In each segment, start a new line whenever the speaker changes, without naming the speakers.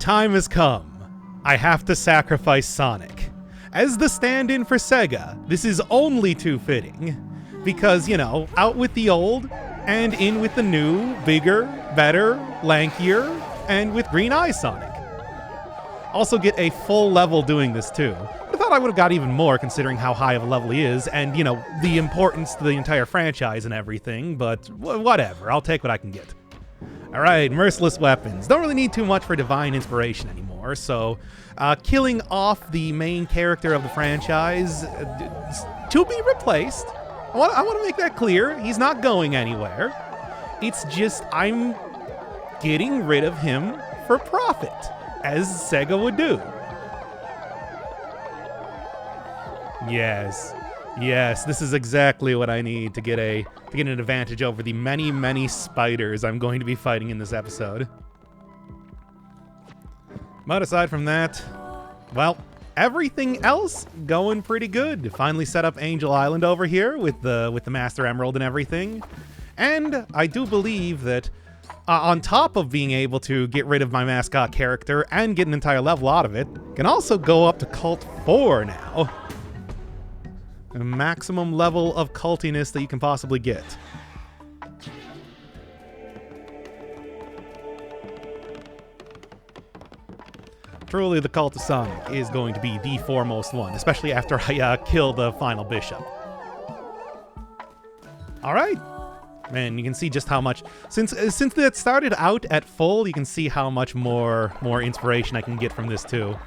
time has come. I have to sacrifice Sonic. As the stand-in for Sega, this is only too fitting. Because, you know, out with the old, and in with the new, bigger, better, lankier, and with green eyes Sonic. Also get a full level doing this too. I thought I would have got even more considering how high of a level he is, and, you know, the importance to the entire franchise and everything, but whatever, I'll take what I can get. Alright, Merciless Weapons. Don't really need too much for Divine Inspiration anymore, so killing off the main character of the franchise to be replaced. I want to make that clear. He's not going anywhere. It's just I'm getting rid of him for profit, as Sega would do. Yes, this is exactly what I need to get an advantage over the many, many spiders I'm going to be fighting in this episode. But aside from that, well, everything else going pretty good. Finally set up Angel Island over here with the Master Emerald and everything. And I do believe that on top of being able to get rid of my mascot character and get an entire level out of it, can also go up to Cult 4 now. A maximum level of cultiness that you can possibly get. Truly, the Cult of Sonic is going to be the foremost one, especially after I kill the final bishop. Alright. Man, you can see just how much... Since that started out at full, you can see how much more inspiration I can get from this, too.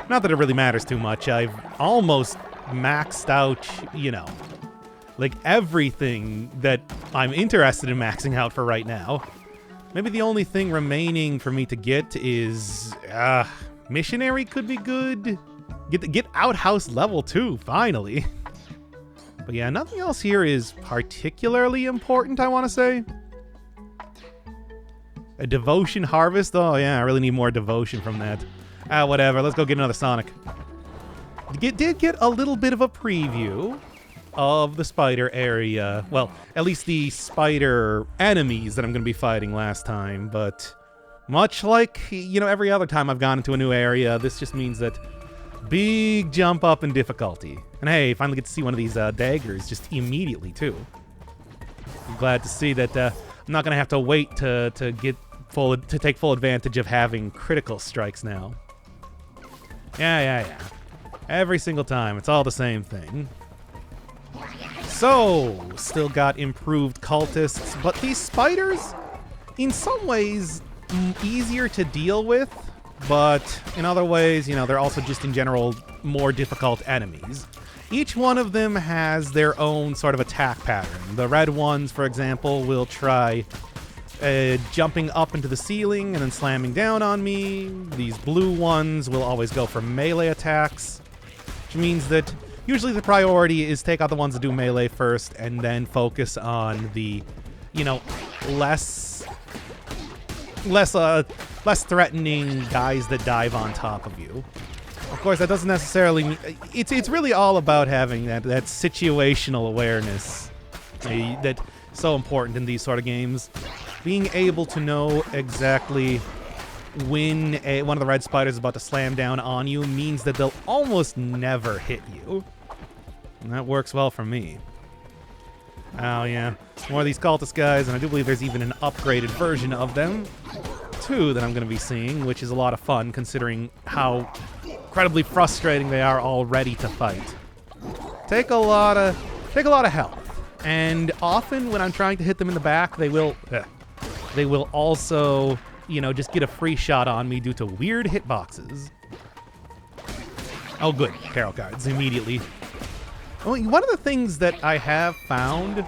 Not that it really matters too much. I've almost maxed out, you know, like everything that I'm interested in maxing out for right now. Maybe the only thing remaining for me to get is... Missionary could be good. Get Outhouse level 2, finally. But yeah, nothing else here is particularly important, I want to say. A Devotion Harvest? Oh yeah, I really need more devotion from that. Whatever, let's go get another Sonic. Did get a little bit of a preview of the spider area. Well, at least the spider enemies that I'm going to be fighting last time, but much like, you know, every other time I've gone into a new area, this just means that big jump up in difficulty. And hey, finally get to see one of these daggers just immediately, too. I'm glad to see that I'm not going to have to wait to take full advantage of having critical strikes now. Yeah. Every single time, it's all the same thing. So, still got improved cultists, but these spiders, in some ways, easier to deal with, but in other ways, you know, they're also just in general more difficult enemies. Each one of them has their own sort of attack pattern. The red ones, for example, will try jumping up into the ceiling and then slamming down on me. These blue ones will always go for melee attacks, which means that usually the priority is take out the ones that do melee first and then focus on the, you know, less threatening guys that dive on top of you. Of course, that doesn't necessarily mean... It's really all about having that situational awareness that's so important in these sort of games. Being able to know exactly when one of the red spiders is about to slam down on you means that they'll almost never hit you. And that works well for me. Oh yeah, more of these cultist guys, and I do believe there's even an upgraded version of them, too, that I'm going to be seeing, which is a lot of fun considering how incredibly frustrating they are already to fight. Take a lot of health, and often when I'm trying to hit them in the back, they will also, you know, just get a free shot on me due to weird hitboxes. Oh good, tarot cards immediately. One of the things that I have found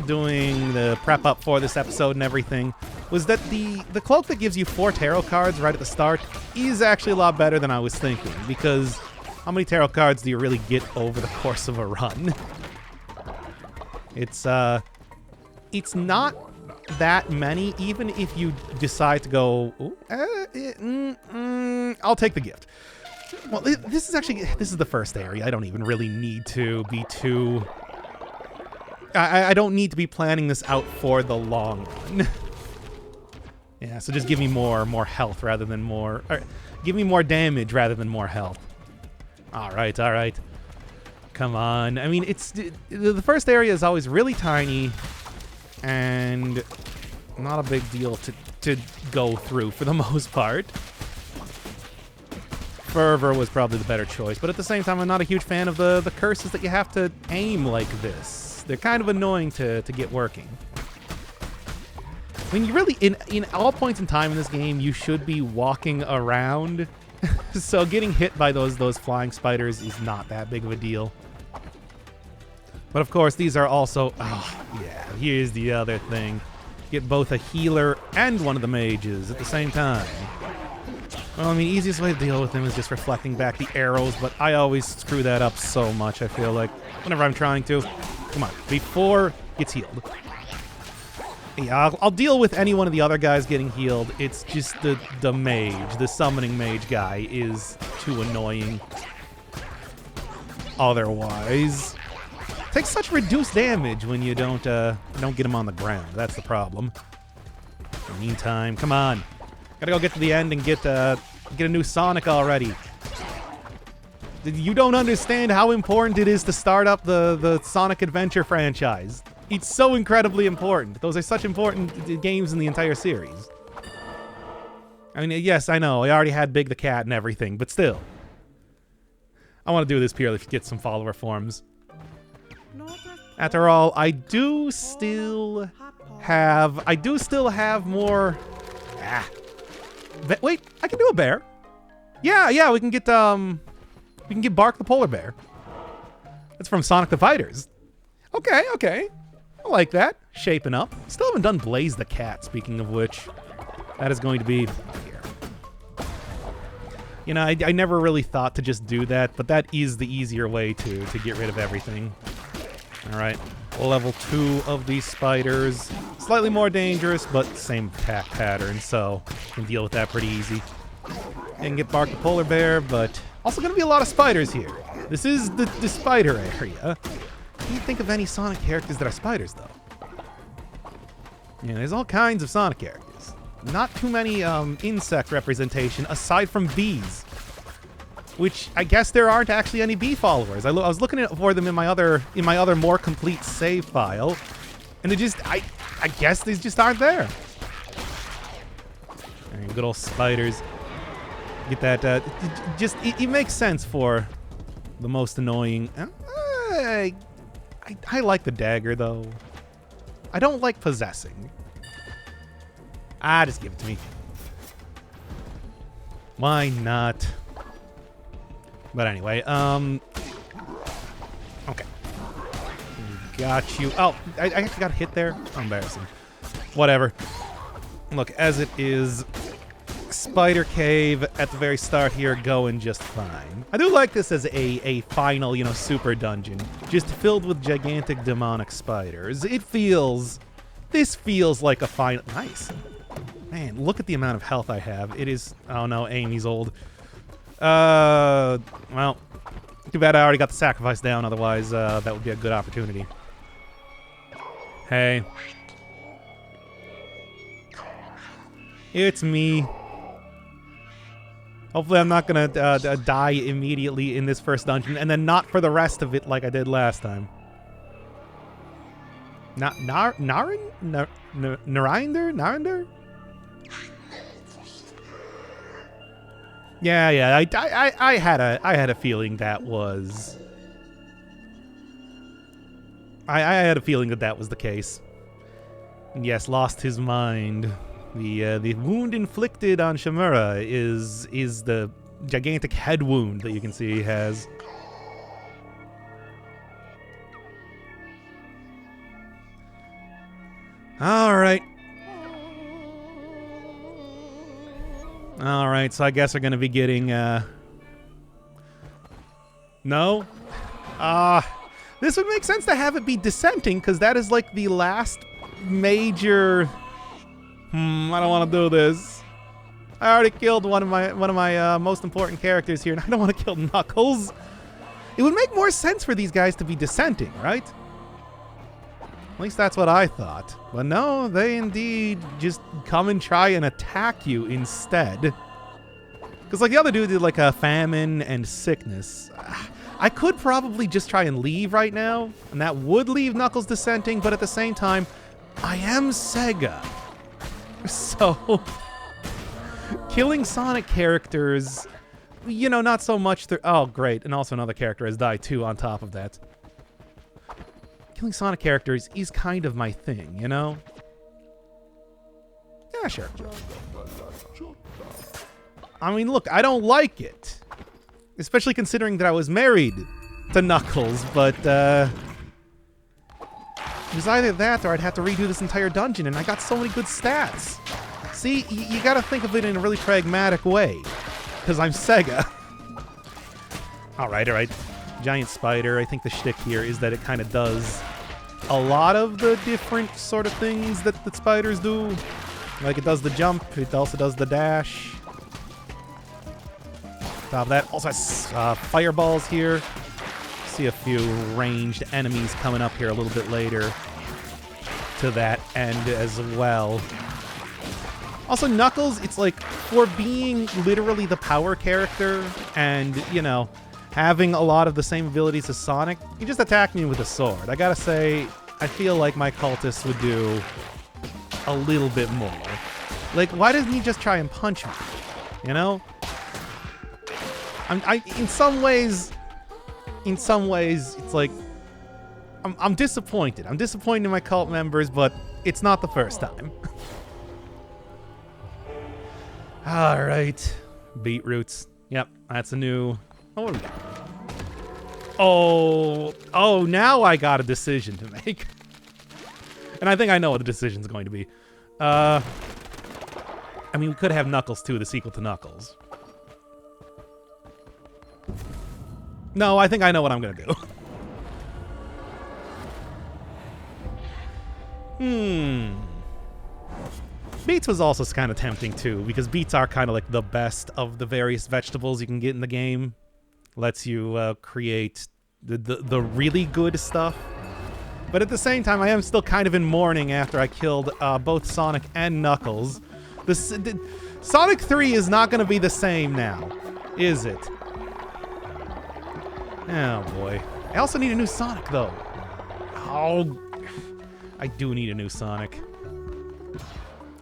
doing the prep up for this episode and everything was that the cloak that gives you 4 tarot cards right at the start is actually a lot better than I was thinking, because how many tarot cards do you really get over the course of a run? It's not that many, even if you decide to go, I'll take the gift. Well, this is the first area. I don't even really need to be too... I don't need to be planning this out for the long run. Yeah, so just give me more health rather than more... Or give me more damage rather than more health. Alright, alright. Come on. I mean, it's... The first area is always really tiny and not a big deal to go through for the most part. Fervor was probably the better choice, but at the same time, I'm not a huge fan of the curses that you have to aim like this. They're kind of annoying to get working. I mean, you really, in all points in time in this game, you should be walking around. So getting hit by those flying spiders is not that big of a deal. But of course, these are also... Oh, yeah, here's the other thing. Get both a healer and one of the mages at the same time. Well, I mean, easiest way to deal with them is just reflecting back the arrows, but I always screw that up so much, I feel like, whenever I'm trying to. Come on, before gets healed. Yeah, I'll deal with any one of the other guys getting healed. It's just the mage, the summoning mage guy is too annoying. Otherwise, takes such reduced damage when you don't get him on the ground. That's the problem. In the meantime, come on, gotta go get to the end and get a new Sonic already. You don't understand how important it is to start up the Sonic Adventure franchise. It's so incredibly important. Those are such important games in the entire series. I mean, yes, I know. I already had Big the Cat and everything, but still. I want to do this purely to get some follower forms. After all, I do still have more... Wait, I can do a bear. Yeah, we can get Bark the polar bear. That's from Sonic the Fighters. Okay. I like that. Shaping up. Still haven't done Blaze the Cat, speaking of which. That is going to be here. You know, I never really thought to just do that, but that is the easier way to get rid of everything. Alright. Level 2 of these spiders. Slightly more dangerous, but same attack pattern, so can deal with that pretty easy. And get Bark the polar bear, but also going to be a lot of spiders here. This is the spider area. Can you think of any Sonic characters that are spiders, though? Yeah, there's all kinds of Sonic characters. Not too many insect representation aside from bees, which I guess there aren't actually any bee followers. I was looking for them in my other more complete save file, and they just I guess these just aren't there. And good old spiders. Get that. It makes sense for the most annoying. I like the dagger, though. I don't like possessing. Just give it to me. Why not? But anyway, okay. Got you. Oh, I actually got hit there? How embarrassing. Whatever. Look, as it is, Spider Cave at the very start here going just fine. I do like this as a final, super dungeon, just filled with gigantic demonic spiders. This feels like a final. Nice. Man, look at the amount of health I have. It is, oh no, Amy's old. Well, too bad I already got the sacrifice down, otherwise that would be a good opportunity. Hey. It's me. Hopefully I'm not gonna die immediately in this first dungeon, and then not for the rest of it like I did last time. Narinder? Yeah. I had a feeling that was. I had a feeling that was the case. Yes, lost his mind. The wound inflicted on Shimura is the gigantic head wound that you can see he has. Alright, so I guess we're gonna be getting, No? This would make sense to have it be dissenting, because that is like the last major... I don't want to do this. I already killed one of my most important characters here, and I don't want to kill Knuckles. It would make more sense for these guys to be dissenting, right? At least that's what I thought. But no, they indeed just come and try and attack you instead. Because like the other dude did like a famine and sickness. I could probably just try and leave right now, and that would leave Knuckles dissenting, but at the same time, I am Sega. So, killing Sonic characters, you know, not so much through... Oh, great, and also another character has died too on top of that. Killing Sonic characters is kind of my thing, you know? Yeah, sure. I mean, look, I don't like it. Especially considering that I was married to Knuckles, but, it was either that or I'd have to redo this entire dungeon, and I got so many good stats. See, you gotta think of it in a really pragmatic way, because I'm Sega. Alright. Giant spider. I think the shtick here is that it kind of does a lot of the different sort of things that spiders do. Like, it does the jump, it also does the dash. Top of that, also has fireballs here. See a few ranged enemies coming up here a little bit later to that end as well. Also, Knuckles, it's like, for being literally the power character and, you know, having a lot of the same abilities as Sonic, he just attacked me with a sword. I gotta say, I feel like my cultist would do a little bit more. Like, why doesn't he just try and punch me? You know? In some ways, it's like, I'm disappointed. I'm disappointed in my cult members, but it's not the first time. All right, beetroots. Yep, that's a new. Oh, what do we got? Oh, now I got a decision to make, and I think I know what the decision's going to be. I mean, we could have Knuckles 2, the sequel to Knuckles. No, I think I know what I'm gonna do. Beets was also kind of tempting too, because beets are kind of like the best of the various vegetables you can get in the game. Lets you create the really good stuff. But at the same time, I am still kind of in mourning after I killed both Sonic and Knuckles. Sonic 3 is not going to be the same now, is it? Oh boy. I also need a new Sonic though. Oh, I do need a new Sonic.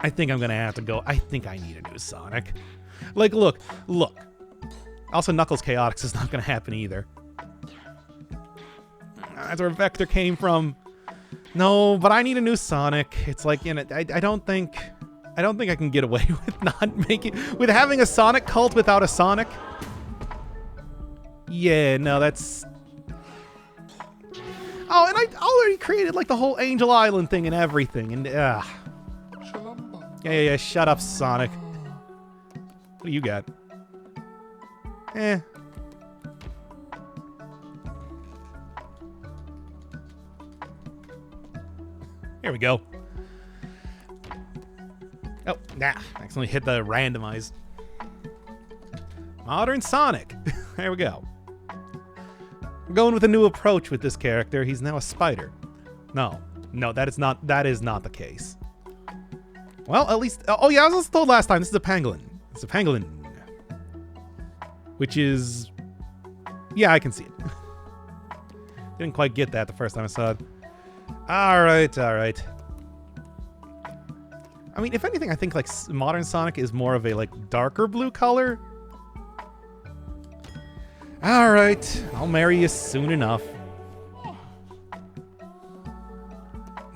I think I'm gonna have to go. I think I need a new Sonic. Like, look. Also, Knuckles Chaotix is not gonna happen either. That's where Vector came from. No, but I need a new Sonic. It's like, you know, I don't think I can get away with having a Sonic cult without a Sonic. Yeah, no, that's... Oh, and I already created, like, the whole Angel Island thing and everything, and, Yeah, shut up, Sonic. What do you got? Here we go. Oh, nah, accidentally hit the randomize. Modern Sonic. There we go. We're going with a new approach with this character. He's now a spider. No, that is not the case. Well, at least... Oh, yeah, I was also told last time, this is a pangolin. It's a pangolin. Which is... Yeah, I can see it. Didn't quite get that the first time I saw it. Alright. I mean, if anything, I think, like, modern Sonic is more of a, like, darker blue color. Alright, I'll marry you soon enough.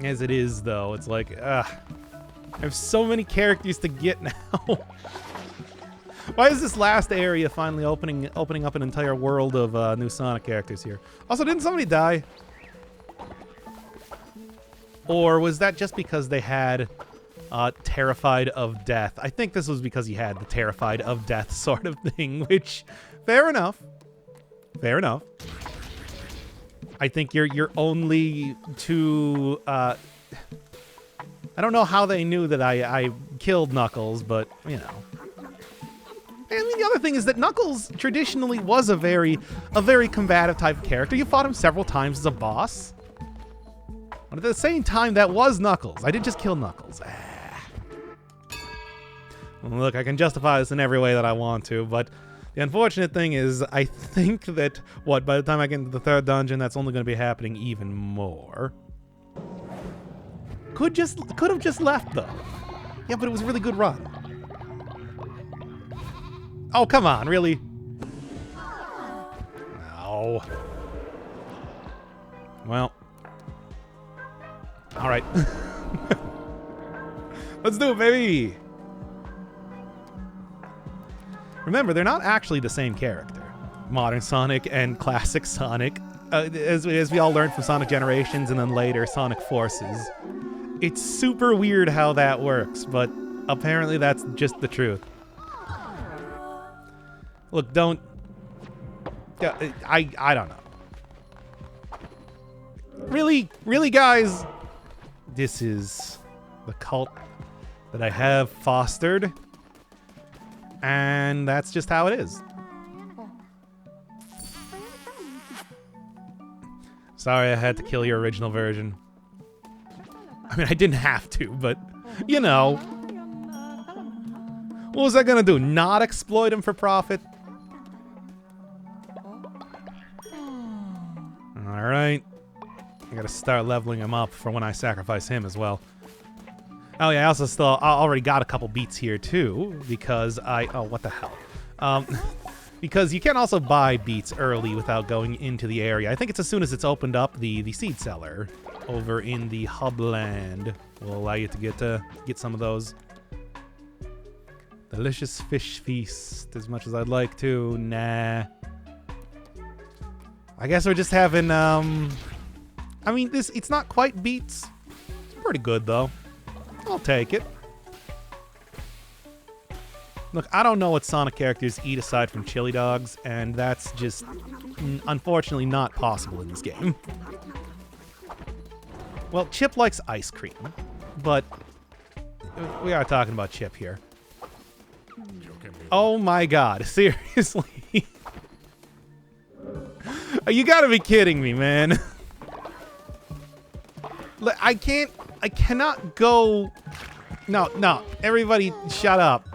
As it is, though, it's like, I have so many characters to get now. Why is this last area finally opening up an entire world of new Sonic characters here? Also, didn't somebody die? Or was that just because they had Terrified of Death? I think this was because he had the Terrified of Death sort of thing, which, fair enough. Fair enough. I think you're only too... I don't know how they knew that I killed Knuckles, but, you know. I mean, the other thing is that Knuckles traditionally was a very combative type of character. You fought him several times as a boss. But at the same time, that was Knuckles. I did just kill Knuckles. Look, I can justify this in every way that I want to, but the unfortunate thing is, I think that, by the time I get into the third dungeon, that's only going to be happening even more. Could have just left, though. Yeah, but it was a really good run. Oh, come on, really? No. Well. All right. Let's do it, baby! Remember, they're not actually the same character. Modern Sonic and classic Sonic, as we all learned from Sonic Generations and then later Sonic Forces. It's super weird how that works, but apparently that's just the truth. Look, don't... I don't know. Really, guys? This is the cult that I have fostered. And that's just how it is. Sorry I had to kill your original version. I mean, I didn't have to, but, you know. What was I gonna do? Not exploit him for profit? Alright. I gotta start leveling him up for when I sacrifice him as well. Oh yeah, I already got a couple beats here too, because oh, what the hell? Because you can also buy beats early without going into the area. I think it's as soon as it's opened up, the seed cellar over in the hubland will allow you to get some of those. Delicious fish feast, as much as I'd like to. Nah. I guess we're just having, I mean, it's not quite beats. It's pretty good, though. I'll take it. Look, I don't know what Sonic characters eat aside from chili dogs, and that's just, unfortunately, not possible in this game. Well, Chip likes ice cream, but we are talking about Chip here. Oh my god, seriously? You gotta be kidding me, man. I cannot go... No, everybody shut up.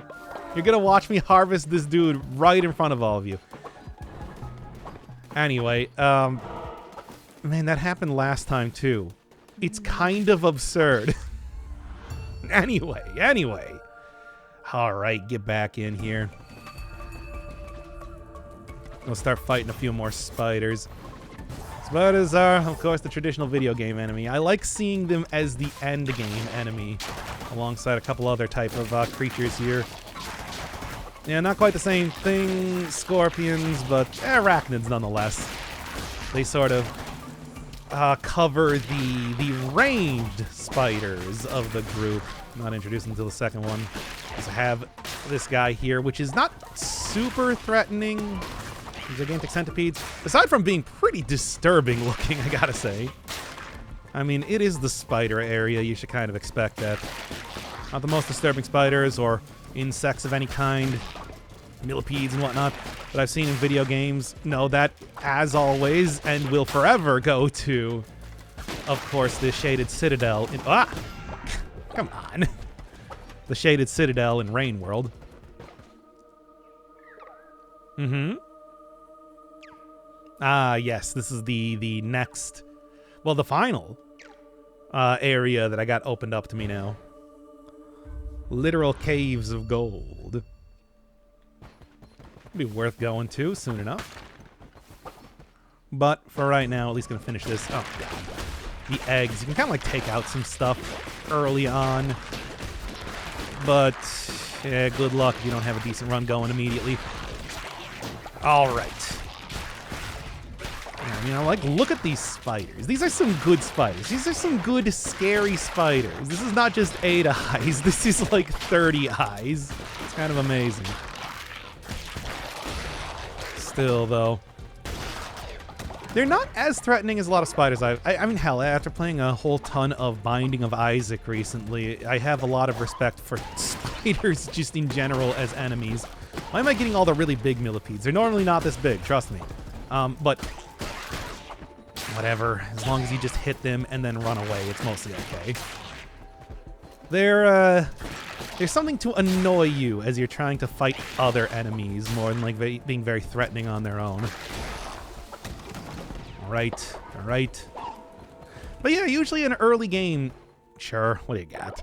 You're gonna watch me harvest this dude right in front of all of you. Anyway, man, that happened last time too. It's kind of absurd. Anyway. Alright, get back in here. We'll start fighting a few more spiders. Spiders are, of course, the traditional video game enemy. I like seeing them as the end game enemy, alongside a couple other type of creatures here. Yeah, not quite the same thing, scorpions, but arachnids nonetheless. They sort of cover the ranged spiders of the group. Not introduced until the second one. Also have this guy here, which is not super threatening. Gigantic centipedes, aside from being pretty disturbing looking, I gotta say. I mean, it is the spider area. You should kind of expect that. Not the most disturbing spiders or insects of any kind, millipedes and whatnot, that I've seen in video games. No, that, as always, and will forever go to, of course, the Shaded Citadel in... Ah! Come on. The Shaded Citadel in Rain World. Mm-hmm. Ah, yes, this is the next... Well, the final area that I got opened up to me now. Literal caves of gold. Be worth going to soon enough. But for right now, at least gonna finish this. Oh, God. The eggs. You can kind of like take out some stuff early on. But, yeah, good luck if you don't have a decent run going immediately. Alright. You know, like, look at these spiders. These are some good spiders. These are some good, scary spiders. This is not just 8 eyes. This is like 30 eyes. It's kind of amazing. Still, though, they're not as threatening as a lot of spiders. I mean, hell, after playing a whole ton of Binding of Isaac recently, I have a lot of respect for spiders just in general as enemies. Why am I getting all the really big millipedes? They're normally not this big, trust me. But... whatever. As long as you just hit them and then run away, it's mostly okay. There's something to annoy you as you're trying to fight other enemies more than like being very threatening on their own. Alright, alright. But yeah, usually an early game... Sure, what do you got?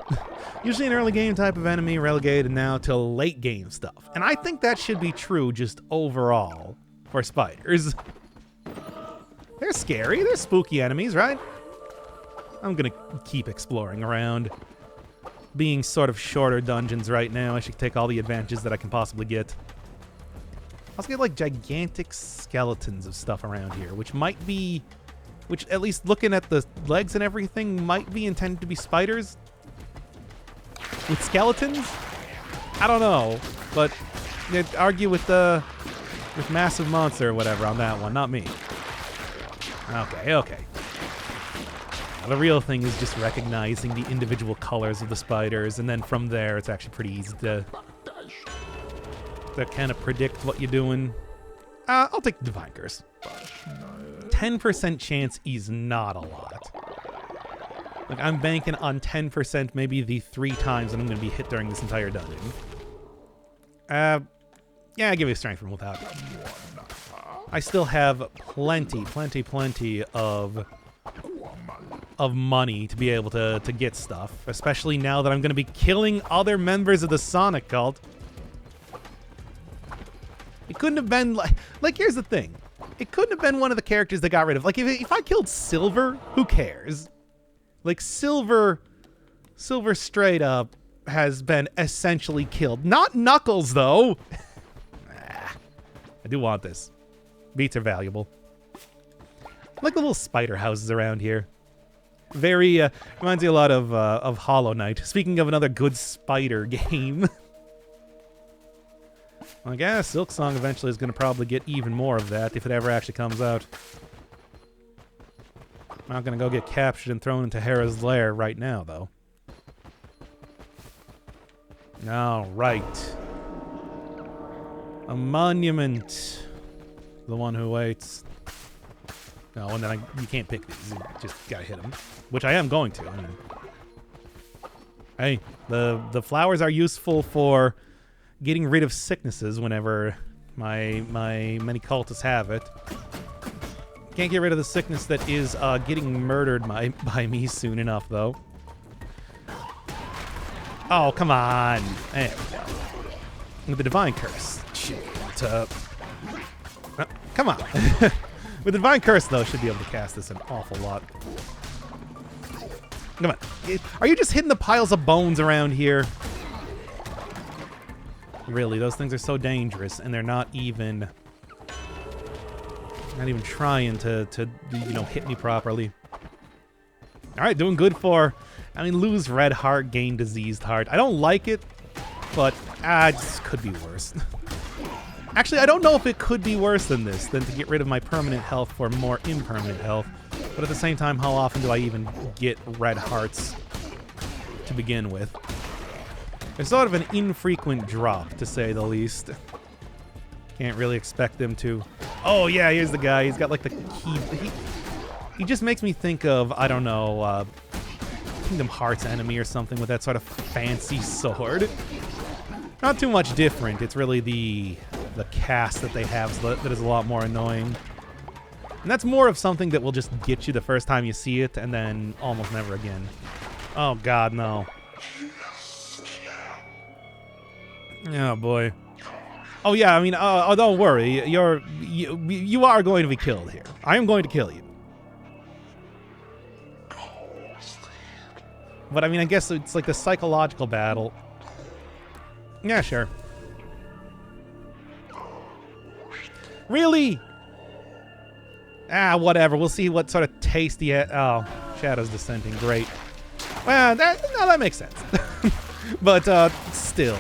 Usually an early game type of enemy relegated now to late game stuff. And I think that should be true just overall for spiders. They're scary, they're spooky enemies, right? I'm gonna keep exploring around. Being sort of shorter dungeons right now, I should take all the advantages that I can possibly get. I also get like gigantic skeletons of stuff around here, which might be... Which, at least looking at the legs and everything, might be intended to be spiders? With skeletons? I don't know, but they'd argue with Massive Monster or whatever on that one, not me. Okay, okay. Now, the real thing is just recognizing the individual colors of the spiders, and then from there, it's actually pretty easy to kind of predict what you're doing. I'll take the Divine Curse. 10% chance is not a lot. Like, I'm banking on 10% maybe the 3 times that I'm going to be hit during this entire dungeon. Yeah, I'll give you strength from without. I still have plenty of money to be able to get stuff, especially now that I'm going to be killing other members of the Sonic cult. It couldn't have been like here's the thing. It couldn't have been one of the characters that got rid of. Like, if I killed Silver, who cares? Like, Silver straight up has been essentially killed. Not Knuckles, though. I do want this. Beats are valuable. I like the little spider houses around here. Very, reminds me a lot of Hollow Knight. Speaking of another good spider game. I guess Silk Song eventually is going to probably get even more of that if it ever actually comes out. I'm not going to go get captured and thrown into Hera's lair right now, though. All right. A monument. The one who waits. No, and then you can't pick these. You just got to hit them, which I am going to. I mean, hey, the flowers are useful for getting rid of sicknesses whenever my many cultists have it. Can't get rid of the sickness that is getting murdered by me soon enough, though. Oh, come on. There we go. With the Divine Curse. Shit. Come on. With the Divine Curse, though, should be able to cast this an awful lot. Come on. Are you just hitting the piles of bones around here? Really, those things are so dangerous, and they're not even trying to you know, hit me properly. All right, doing good for, I mean, lose red heart, gain diseased heart. I don't like it, but it just could be worse. Actually, I don't know if it could be worse than this, than to get rid of my permanent health for more impermanent health. But at the same time, how often do I even get red hearts to begin with? It's sort of an infrequent drop, to say the least. Can't really expect them to... Oh, yeah, here's the guy. He's got, like, the key... He just makes me think of, I don't know, Kingdom Hearts enemy or something with that sort of fancy sword. Not too much different. It's really the cast that they have that is a lot more annoying. And that's more of something that will just get you the first time you see it, and then almost never again. Oh, God, no. Oh boy. Oh yeah, I mean, don't worry. You are going to be killed here. I am going to kill you. But I mean, I guess it's like the psychological battle. Yeah, sure. Really? Whatever. We'll see what sort of taste he had. Oh, Shadow's Descending. Great. Well, that makes sense. But still.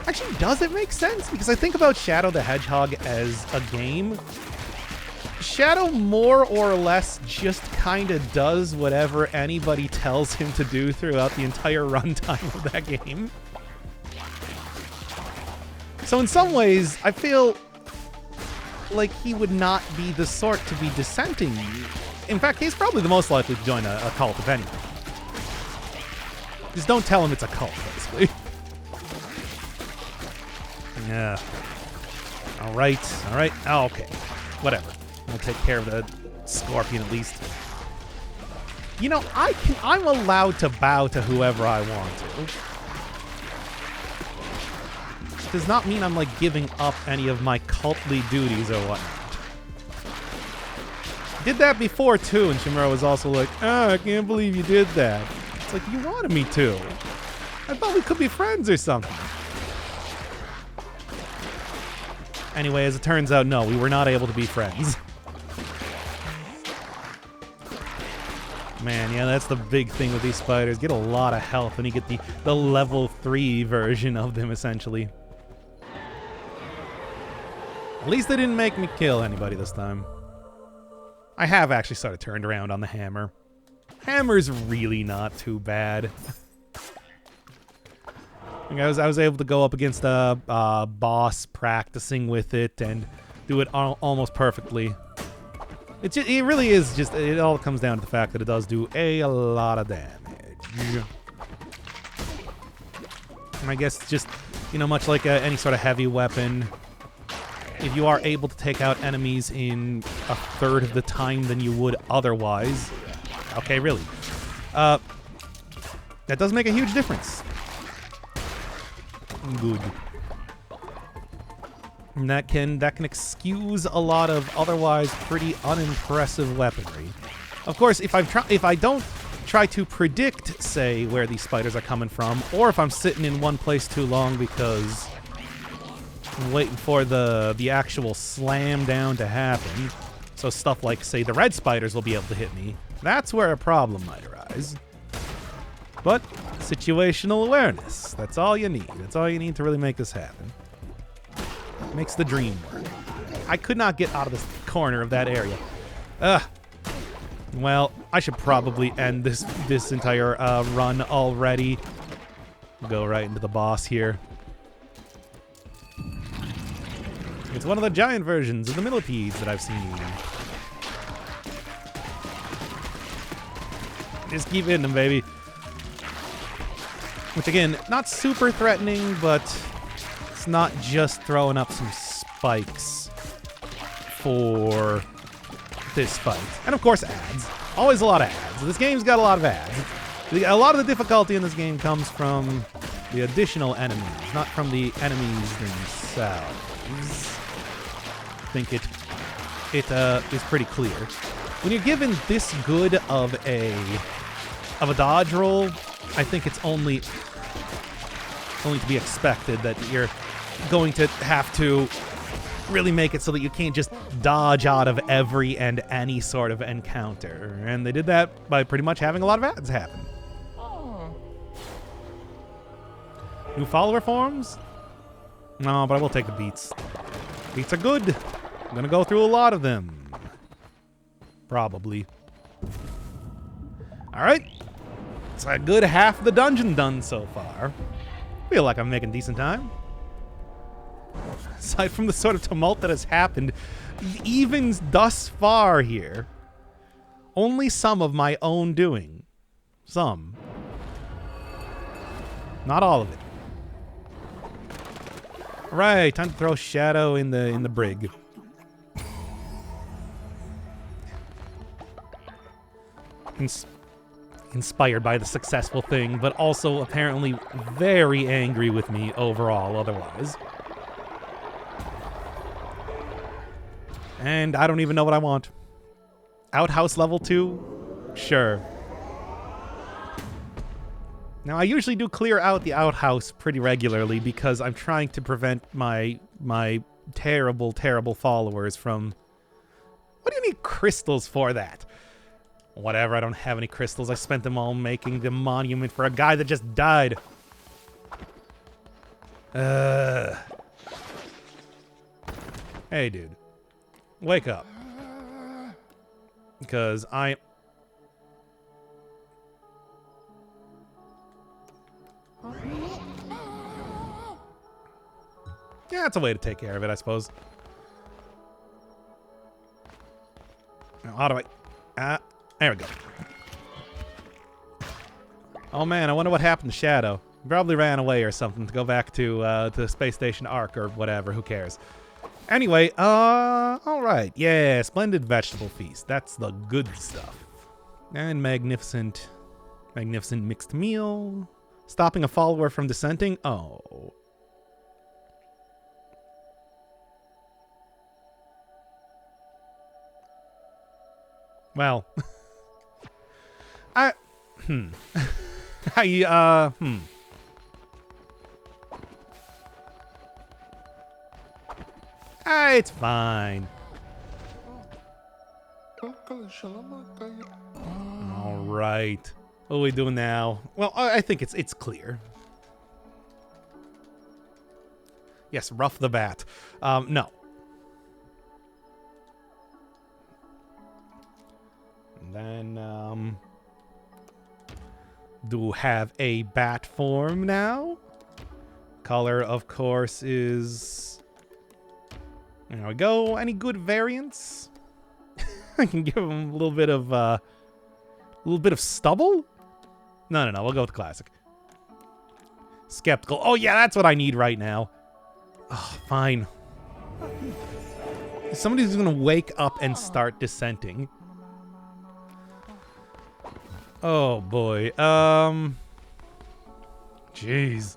Actually, does it make sense? Because I think about Shadow the Hedgehog as a game. Shadow more or less just kind of does whatever anybody tells him to do throughout the entire runtime of that game. So in some ways, I feel like he would not be the sort to be dissenting. In fact, he's probably the most likely to join a cult of anyone. Just don't tell him it's a cult, basically. Yeah. All right. Oh, okay. Whatever. We'll take care of the scorpion at least. You know, I'm allowed to bow to whoever I want to. Does not mean I'm, like, giving up any of my cultly duties or whatnot. Did that before, too, and Shimura was also like, I can't believe you did that. It's like, you wanted me to. I thought we could be friends or something. Anyway, as it turns out, no, we were not able to be friends. Man, yeah, that's the big thing with these spiders. Get a lot of health and you get the level 3 version of them, essentially. At least they didn't make me kill anybody this time. I have actually sort of turned around on the hammer. Hammer's really not too bad. I was able to go up against a boss practicing with it and do it almost perfectly. It really is just, it all comes down to the fact that it does do a lot of damage. And I guess just, you know, much like any sort of heavy weapon, if you are able to take out enemies in a third of the time than you would otherwise, okay, really, that does make a huge difference. Good. And that can excuse a lot of otherwise pretty unimpressive weaponry. Of course, if I don't try to predict, say, where these spiders are coming from, or if I'm sitting in one place too long because I'm waiting for the actual slam down to happen, so stuff like, say, the red spiders will be able to hit me, that's where a problem might arise. But situational awareness, that's all you need. That's all you need to really make this happen. Makes the dream work. I could not get out of this corner of that area. Well, I should probably end this entire run already. Go right into the boss here. It's one of the giant versions of the millipedes that I've seen. Just keep hitting them, baby. Which, again, not super threatening, but it's not just throwing up some spikes for this fight. And, of course, ads. Always a lot of ads. This game's got a lot of ads. A lot of the difficulty in this game comes from the additional enemies, not from the enemies themselves. I think it is pretty clear. When you're given this good of a dodge roll, I think it's only to be expected that you're going to have to really make it so that you can't just dodge out of every and any sort of encounter. And they did that by pretty much having a lot of ads happen. New follower forms? No, but I will take the beats. Beats are good. I'm gonna go through a lot of them. Probably. Alright. It's a good half of the dungeon done so far. Feel like I'm making decent time. Aside from the sort of tumult that has happened, even thus far here, only some of my own doing. Some. Not all of it. Right, time to throw Shadow in the brig. Inspired by the successful thing, but also apparently very angry with me overall otherwise. And I don't even know what I want. Outhouse level 2? Sure. Now, I usually do clear out the outhouse pretty regularly because I'm trying to prevent my terrible, terrible followers from... What do you need crystals for that? Whatever, I don't have any crystals. I spent them all making the monument for a guy that just died. Hey, dude. Wake up. Because I... Yeah, that's a way to take care of it, I suppose. How do I... there we go. Oh man, I wonder what happened to Shadow. He probably ran away or something to go back to the space station Ark or whatever. Who cares? Anyway, all right. Yeah, splendid vegetable feast. That's the good stuff. And magnificent mixed meal. Stopping a follower from dissenting. Oh. Well, it's fine. All right. What are we doing now? Well, I think it's clear. Yes, rough the bat. No. And then, do have a bat form now. Color, of course, is... There we go. Any good variants? I can give him a little bit of stubble? No. We'll go with the classic. Skeptical. Oh, yeah, that's what I need right now. Oh, fine. Somebody's going to wake up and start dissenting. Oh, boy. Jeez.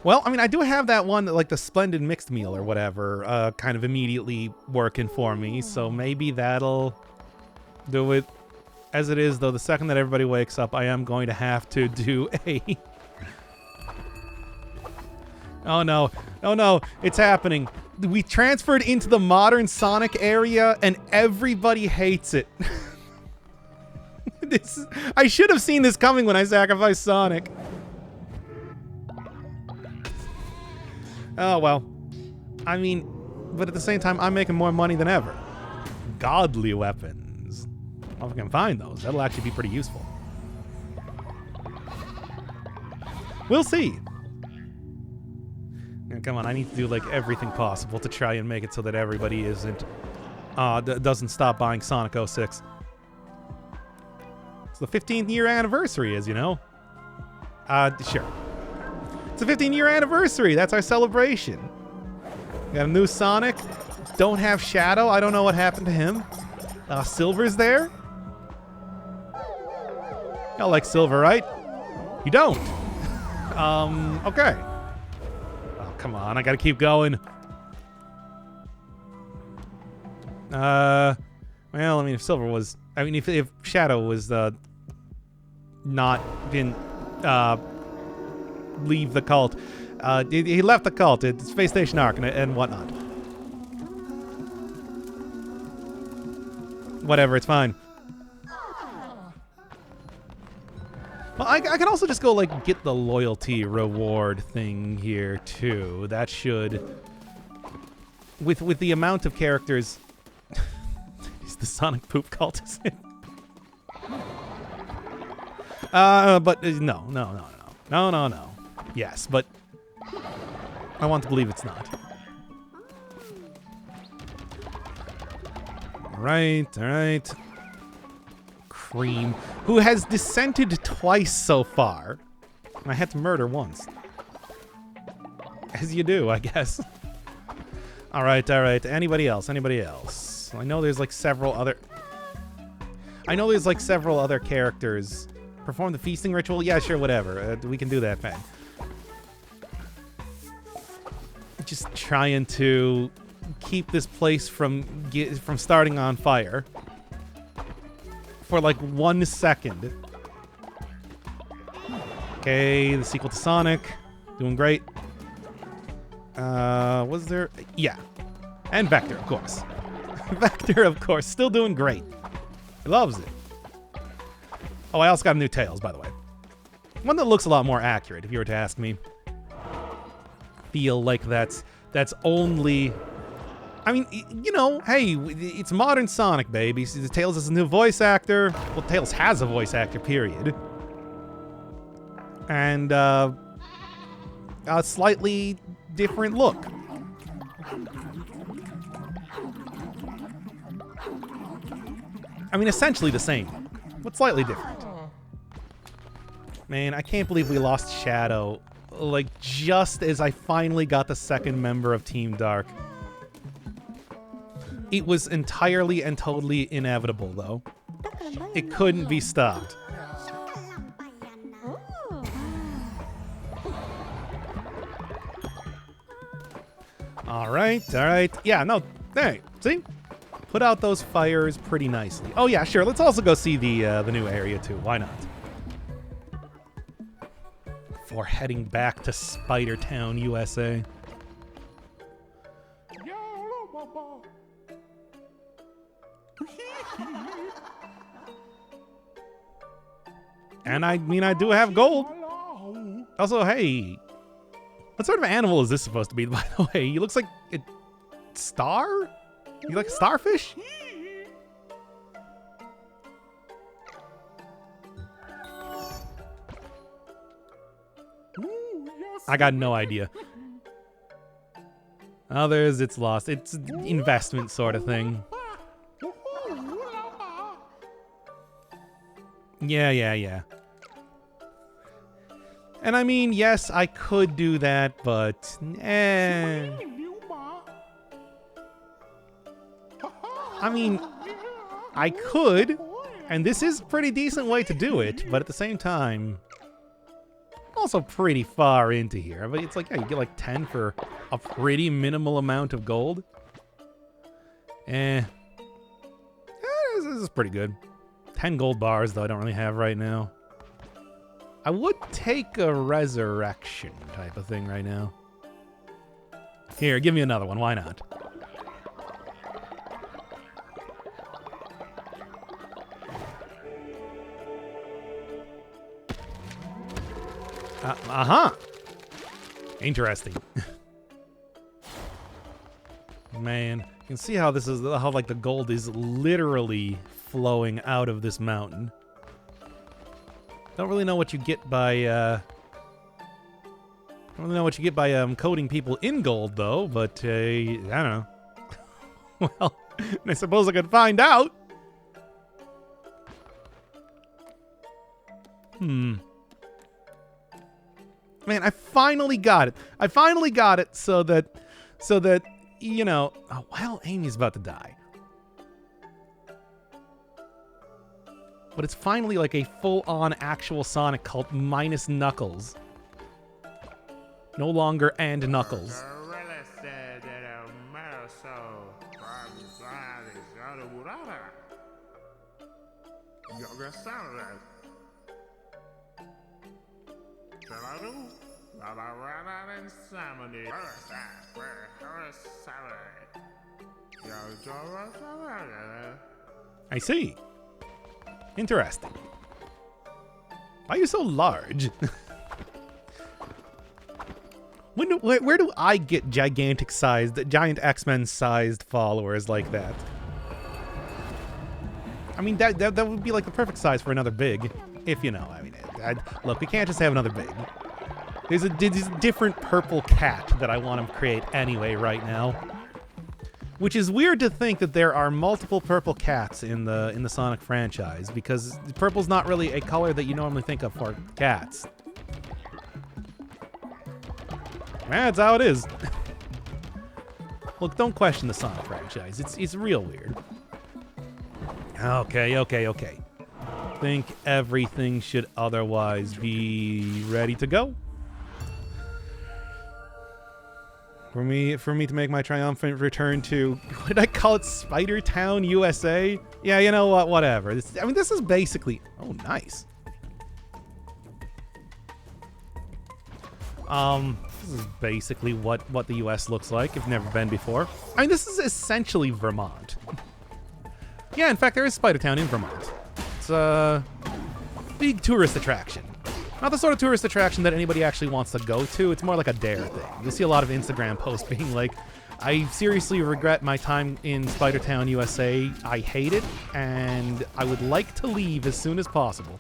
Well, I mean, I do have that one, like the splendid mixed meal or whatever, kind of immediately working for me. So maybe that'll do it. As it is, though, the second that everybody wakes up, I am going to have to do a... Oh, no. Oh, no. It's happening. We transferred into the modern Sonic area, and everybody hates it. I should have seen this coming when I sacrificed Sonic. Oh, well. I mean, but at the same time, I'm making more money than ever. Godly weapons. Well, if I can find those, that'll actually be pretty useful. We'll see. Yeah, come on, I need to do like everything possible to try and make it so that everybody isn't, doesn't stop buying Sonic 06. It's the 15th year anniversary, as you know. Sure. It's a 15-year anniversary. That's our celebration. Got a new Sonic. Don't have Shadow. I don't know what happened to him. Silver's there. Y'all like Silver, right? You don't. Okay. Oh, come on. I gotta keep going. Well, I mean, if Silver was... I mean, if Shadow was, not been, leave the cult. He left the cult. It's Space Station Ark and whatnot. Whatever, it's fine. Well, I can also just go, like, get the loyalty reward thing here, too. That should... With the amount of characters... Is the Sonic Poop Cult, is it? But no. Yes, but I want to believe it's not. All right. Cream, who has dissented twice so far. I had to murder once. As you do, I guess. All right. Anybody else? I know there's like several other characters. Perform the feasting ritual? Yeah, sure, whatever. We can do that, man. Just trying to keep this place from starting on fire for like 1 second. Okay, the sequel to Sonic, doing great. Was there? Yeah, and Vector, of course. Vector, of course, still doing great. He loves it. Oh, I also got a new Tails, by the way. One that looks a lot more accurate, if you were to ask me. Feel like that's only... I mean, you know, hey, it's modern Sonic, baby. See, Tails is a new voice actor. Well, Tails has a voice actor, period. And, a slightly different look. I mean, essentially the same, but slightly different. Man, I can't believe we lost Shadow, like, just as I finally got the second member of Team Dark. It was entirely and totally inevitable, though. It couldn't be stopped. All right. Yeah, no, hey, see? Put out those fires pretty nicely. Oh yeah, sure. Let's also go see the new area too. Why not? Before heading back to Spider Town, USA. And I mean, I do have gold. Also, hey, what sort of animal is this supposed to be, by the way? He looks like a star? You like a starfish? I got no idea. Others, it's lost. It's investment sort of thing. Yeah. And I mean, yes, I could do that, but I mean, I could, and this is a pretty decent way to do it, but at the same time, also pretty far into here. But it's like, yeah, you get like 10 for a pretty minimal amount of gold. This is pretty good. 10 gold bars, though, I don't really have right now. I would take a resurrection type of thing right now. Here, give me another one. Why not? Interesting. Man, you can see how this is, how like the gold is literally flowing out of this mountain. Don't really know what you get by coating people in gold though, but I don't know. Well, I suppose I could find out. Man, I finally got it. So that, you know, oh, well, Amy's about to die. But it's finally like a full-on actual Sonic cult minus Knuckles. No longer and Knuckles. I see. Interesting. Why are you so large? Where do I get giant X-Men sized followers like that? I mean, that would be like the perfect size for another big, if you know. I mean, look, we can't just have another big. There's a different purple cat that I want to create anyway right now. Which is weird to think that there are multiple purple cats in the Sonic franchise, because purple's not really a color that you normally think of for cats. That's how it is. Look, don't question the Sonic franchise. It's real weird. Okay. Think everything should otherwise be ready to go. For me to make my triumphant return to, what did I call it, Spider Town, USA? Yeah, you know what, whatever. This is basically, oh, nice. This is basically what the US looks like, if never been before. I mean, this is essentially Vermont. Yeah, in fact, there is Spider Town in Vermont. It's a big tourist attraction. Not the sort of tourist attraction that anybody actually wants to go to. It's more like a dare thing. You'll see a lot of Instagram posts being like, I seriously regret my time in Spider Town, USA. I hate it, and I would like to leave as soon as possible.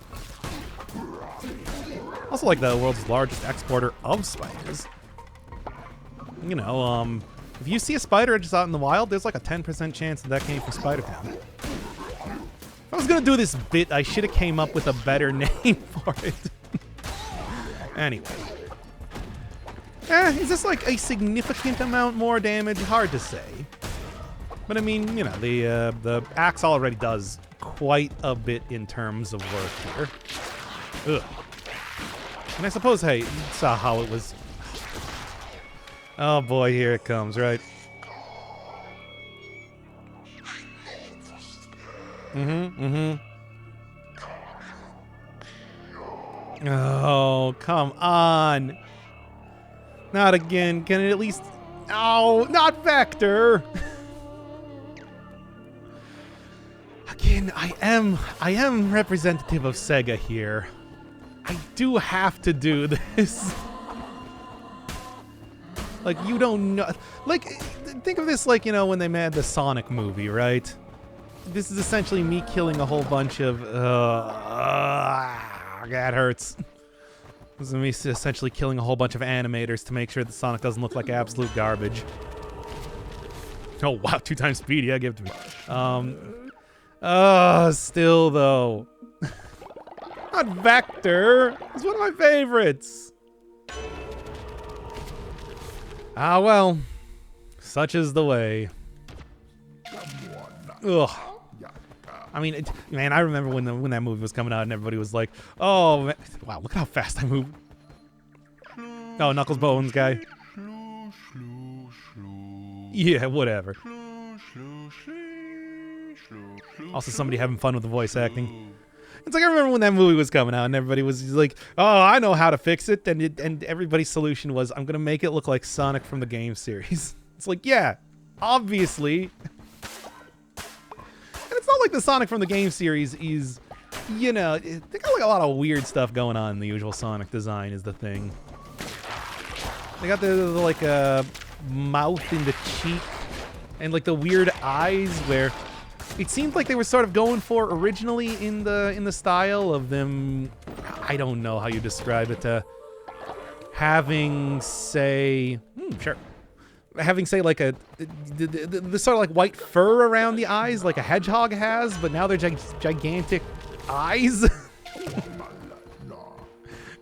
Also like the world's largest exporter of spiders. You know, if you see a spider just out in the wild, there's like a 10% chance that came from Spider Town. was gonna do this bit, I should have came up with a better name for it. Anyway. Is this like a significant amount more damage? Hard to say. But I mean, you know, the axe already does quite a bit in terms of work here. Ugh. And I suppose, hey, you saw how it was. Oh boy, here it comes, right? Oh, come on. Not again. Can it at least... Oh, not Vector! Again, I am representative of Sega here. I do have to do this. Like, you don't know... Like, think of this like, you know, when they made the Sonic movie, right? This is essentially me killing a whole bunch of... that hurts. This is me essentially killing a whole bunch of animators to make sure that Sonic doesn't look like absolute garbage. Oh, wow, 2 times speed. Yeah, give it to me. Still, though. Not Vector. It's one of my favorites. Ah, well. Such is the way. Ugh. I mean, man, I remember when that movie was coming out and everybody was like, oh, man. Wow, look how fast I move. Oh, Knuckles Bones guy. Yeah, whatever. Also, somebody having fun with the voice acting. It's like I remember when that movie was coming out and everybody was like, oh, I know how to fix it. And everybody's solution was, I'm going to make it look like Sonic from the game series. It's like, yeah, obviously. And it's not like the Sonic from the game series is, you know, they got like a lot of weird stuff going on in the usual Sonic design is the thing. They got the like mouth in the cheek and like the weird eyes where it seemed like they were sort of going for originally in the style of them. I don't know how you describe it. Having say, having say like the sort of like white fur around the eyes like a hedgehog has, but now they're gigantic eyes.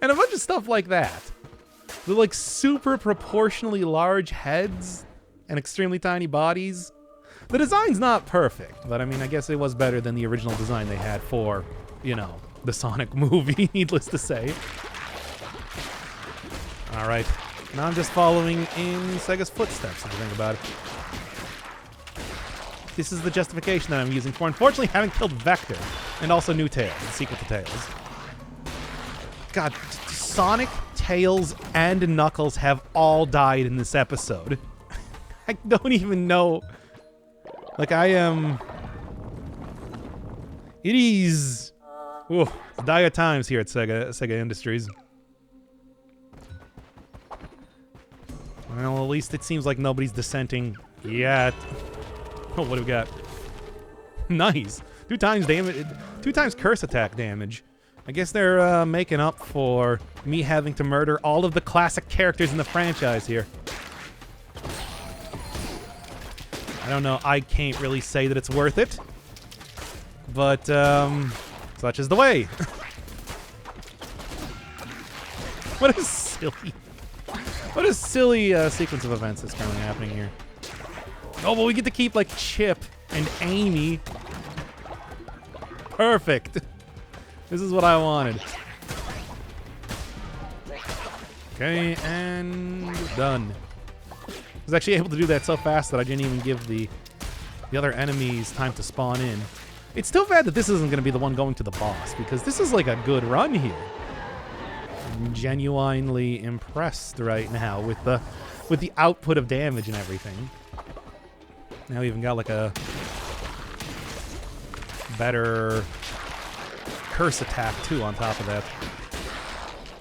And a bunch of stuff like that. They're like super proportionally large heads and extremely tiny bodies. The design's not perfect, but I mean, I guess it was better than the original design they had for, you know, the Sonic movie, needless to say. All right, now I'm just following in Sega's footsteps, if you think about it. This is the justification that I'm using for, unfortunately, having killed Vector, and also New Tails, the sequel to Tails. God, Sonic, Tails, and Knuckles have all died in this episode. I don't even know. Like, I am... It is... Ooh, it's dire times here at Sega Industries. Well, at least it seems like nobody's dissenting yet. Oh, what do we got? Nice. 2 times damage. 2 times curse attack damage. I guess they're making up for me having to murder all of the classic characters in the franchise here. I don't know. I can't really say that it's worth it. But, such is the way. What a silly... What a silly sequence of events that's currently happening here. Oh, but we get to keep, like, Chip and Amy. Perfect. This is what I wanted. Okay, and done. I was actually able to do that so fast that I didn't even give the other enemies time to spawn in. It's still bad that this isn't going to be the one going to the boss, because this is like a good run here. I'm genuinely impressed right now with the output of damage and everything. Now we even got like a better curse attack too on top of that.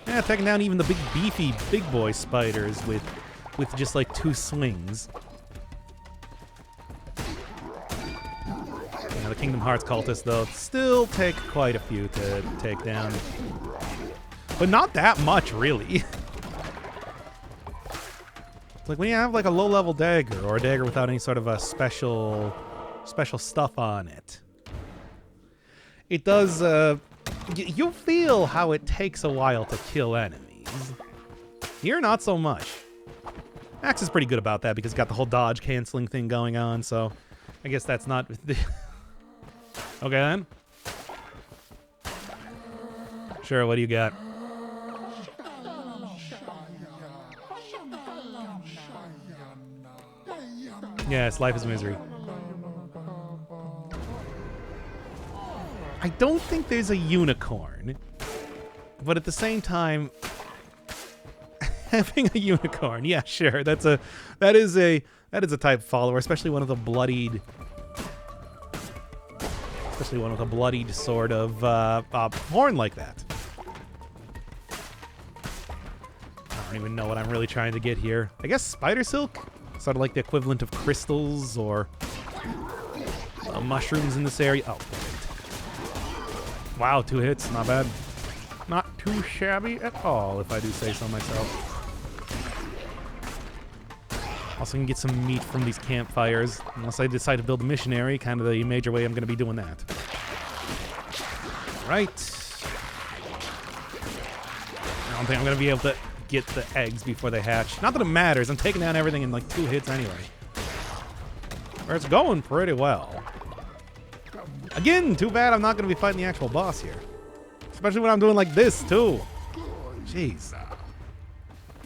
Yeah, taking down even the big beefy big boy spiders with just like 2 swings. Now the Kingdom Hearts cultists though still take quite a few to take down. But not that much, really. It's like when you have like a low-level dagger, or a dagger without any sort of a special stuff on it. it does, you feel how it takes a while to kill enemies. Here, not so much. Max is pretty good about that because it's got the whole dodge canceling thing going on, so I guess that's not... Okay, then. Sure, what do you got? Yes, life is misery. I don't think there's a unicorn, but at the same time, having a unicorn, yeah, sure, that is a type follower, especially one of the bloodied, sort of horn like that. I don't even know what I'm really trying to get here. I guess spider silk, sort of like the equivalent of crystals or mushrooms in this area. Oh, perfect. Wow, 2 hits, not bad. Not too shabby at all, if I do say so myself. Also can get some meat from these campfires, unless I decide to build a missionary, kind of the major way I'm going to be doing that. Right. I don't think I'm going to be able to get the eggs before they hatch. Not that it matters, I'm taking down everything in like 2 hits anyway. Or it's going pretty well. Again, too bad I'm not going to be fighting the actual boss here. Especially when I'm doing like this, too. Jeez.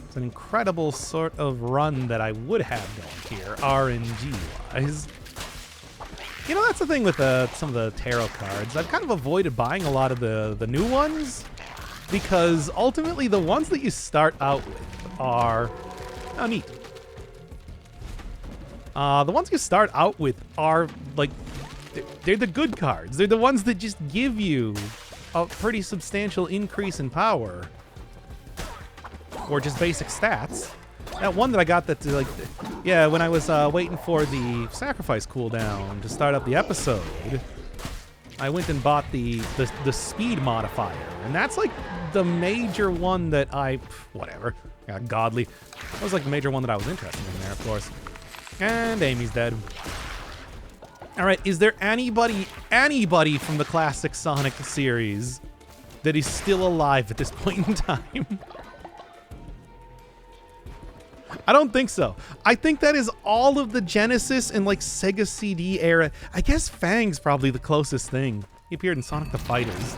It's an incredible sort of run that I would have going here, RNG-wise. You know, that's the thing with some of the tarot cards. I've kind of avoided buying a lot of the new ones, because ultimately the ones that you start out with are... Oh, neat. The ones you start out with are, like, they're the good cards. They're the ones that just give you a pretty substantial increase in power. Or just basic stats. That one that I got that, like, yeah, when I was waiting for the sacrifice cooldown to start up the episode, I went and bought the speed modifier. And that's, like, the major one that whatever. Godly. That was, like, the major one that I was interested in there, of course. And Amy's dead. Alright, is there anybody from the classic Sonic series that is still alive at this point in time? I don't think so. I think that is all of the Genesis and like Sega CD era. I guess Fang's probably the closest thing. He appeared in Sonic the Fighters.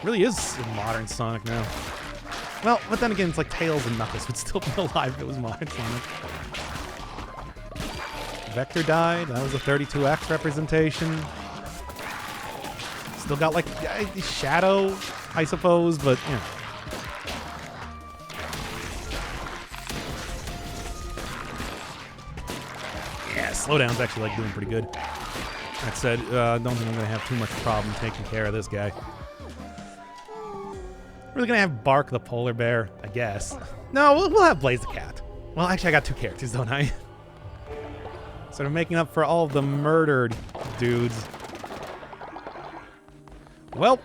Really is modern Sonic now. Well, but then again, it's like Tails and Knuckles would still be alive if it was modern Sonic. Vector died. That was a 32X representation. Still got like Shadow, I suppose, but you know. Yeah, Slowdown's actually like doing pretty good. That said, I don't think I'm gonna have too much problem taking care of this guy. We're gonna have Bark the polar bear, I guess. No, we'll have Blaze the cat. Well, actually, I got 2 characters, don't I? Sort of making up for all the murdered dudes. Well,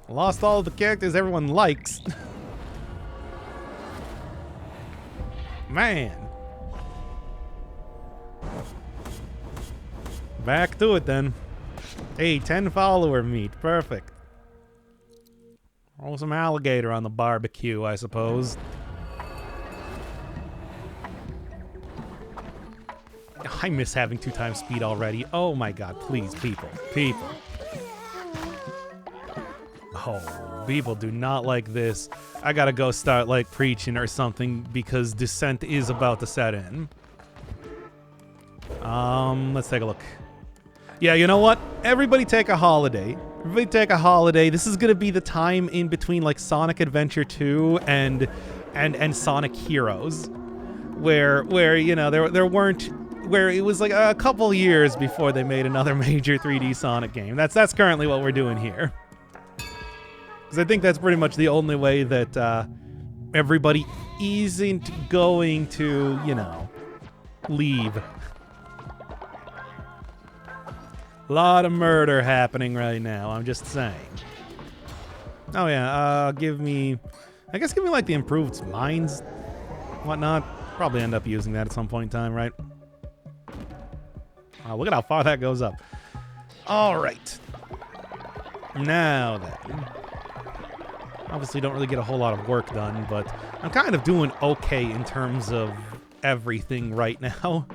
lost all of the characters everyone likes. Man. Back to it then. Hey, 10 follower meat. Perfect. Throw some alligator on the barbecue, I suppose. I miss having 2 times speed already. Oh my god, please, people. People. Oh, people do not like this. I gotta go start, like, preaching or something because Descent is about to set in. Let's take a look. Yeah, you know what? Everybody take a holiday. Everybody take a holiday. This is gonna be the time in between, like, Sonic Adventure 2 and Sonic Heroes. Where you know, there weren't... Where it was like a couple years before they made another major 3D Sonic game. That's currently what we're doing here. Because I think that's pretty much the only way that everybody isn't going to, you know, leave. A lot of murder happening right now, I'm just saying. Oh yeah, give me like the improved mines, whatnot. Probably end up using that at some point in time, right? Look at how far that goes up. All right. Now then. Obviously don't really get a whole lot of work done, but I'm kind of doing okay in terms of everything right now.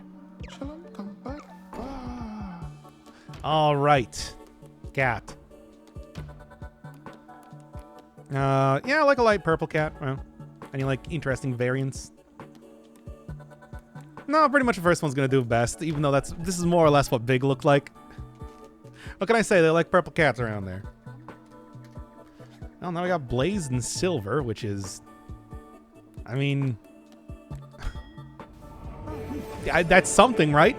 All right. Cat. Yeah, I like a light purple cat. Any, like, interesting variants? No, pretty much the first one's gonna do best, even though this is more or less what Big looked like. What can I say? They like purple cats around there. Well, now we got Blaze and Silver, which is... I mean... yeah, that's something, right?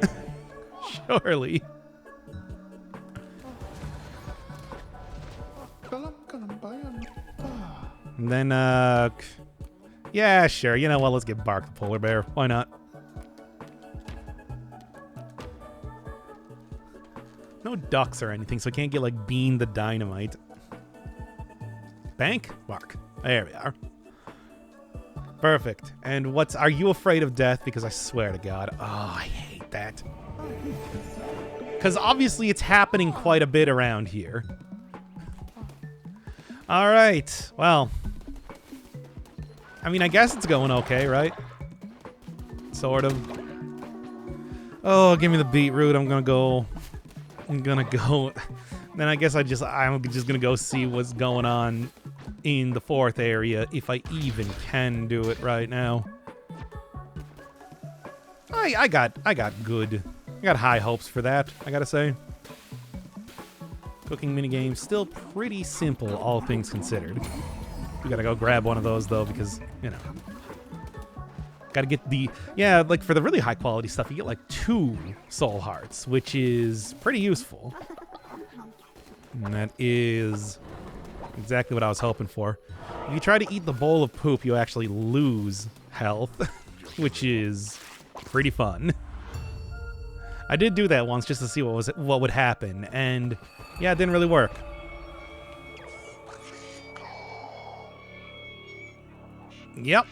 Surely. And then, yeah, sure. You know what? Let's get Bark the Polar Bear. Why not? No ducks or anything, so I can't get, like, Bean the Dynamite. Bank? Bark. There we are. Perfect. And are you afraid of death? Because I swear to God. Oh, I hate that. Because obviously it's happening quite a bit around here. All right. Well. I mean, I guess it's going okay, right? Sort of. Oh, give me the beetroot. I'm gonna go. Then I guess I'm just gonna go see what's going on in the fourth area, if I even can do it right now. I got high hopes for that, I gotta say. Cooking minigame, still pretty simple, all things considered. We gotta go grab one of those, though, because, you know. Gotta get yeah, like, for the really high-quality stuff, you get, like, 2 soul hearts, which is pretty useful. And that is exactly what I was hoping for. If you try to eat the bowl of poop, you actually lose health, which is pretty fun. I did do that once just to see what would happen, and yeah, it didn't really work. Yep.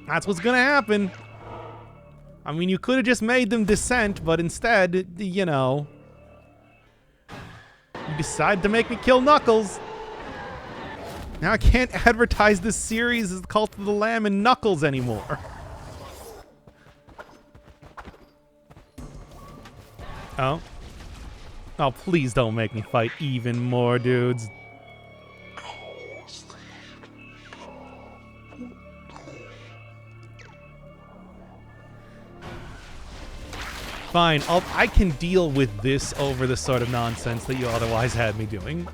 That's what's gonna happen. I mean, you could have just made them descent, but instead, you know, you decide to make me kill Knuckles. Now I can't advertise this series as Cult of the Lamb and Knuckles anymore. Oh. Oh, please don't make me fight even more dudes. Fine, I can deal with this over the sort of nonsense that you otherwise had me doing.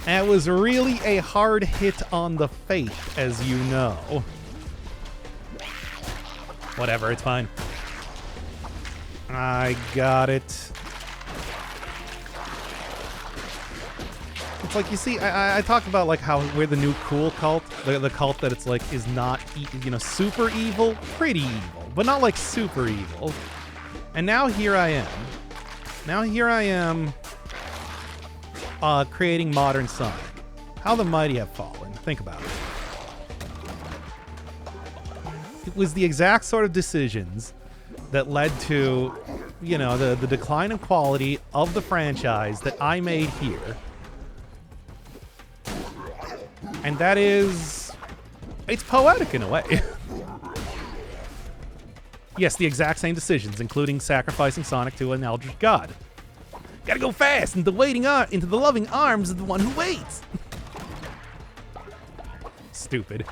And it was really a hard hit on the faith, as you know. Whatever, it's fine. I got it. It's like, you see, I talked about, like, how we're the new cool cult. The cult that it's, like, is not, you know, super evil. Pretty evil, but not, like, super evil. And now here I am. Creating modern Sonic. How the mighty have fallen. Think about it. It was the exact sort of decisions that led to, you know, the decline in quality of the franchise that I made here. And that is... it's poetic in a way. Yes, the exact same decisions, including sacrificing Sonic to an eldritch god. Gotta go fast into the loving arms of the one who waits. Stupid.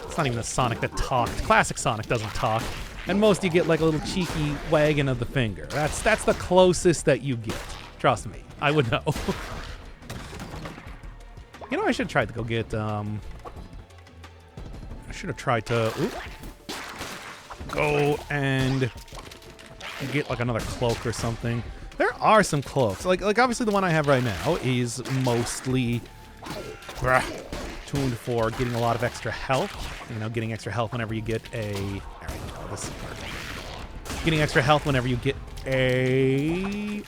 It's not even a Sonic that talked. Classic Sonic doesn't talk. And most you get like a little cheeky wagging of the finger. That's the closest that you get. Trust me, I would know. You know, I should try to go get, I should have tried to go and get like another cloak or something. There are some cloaks. Like obviously the one I have right now is mostly tuned for getting a lot of extra health. You know, getting extra health whenever you get a... getting extra health whenever you get a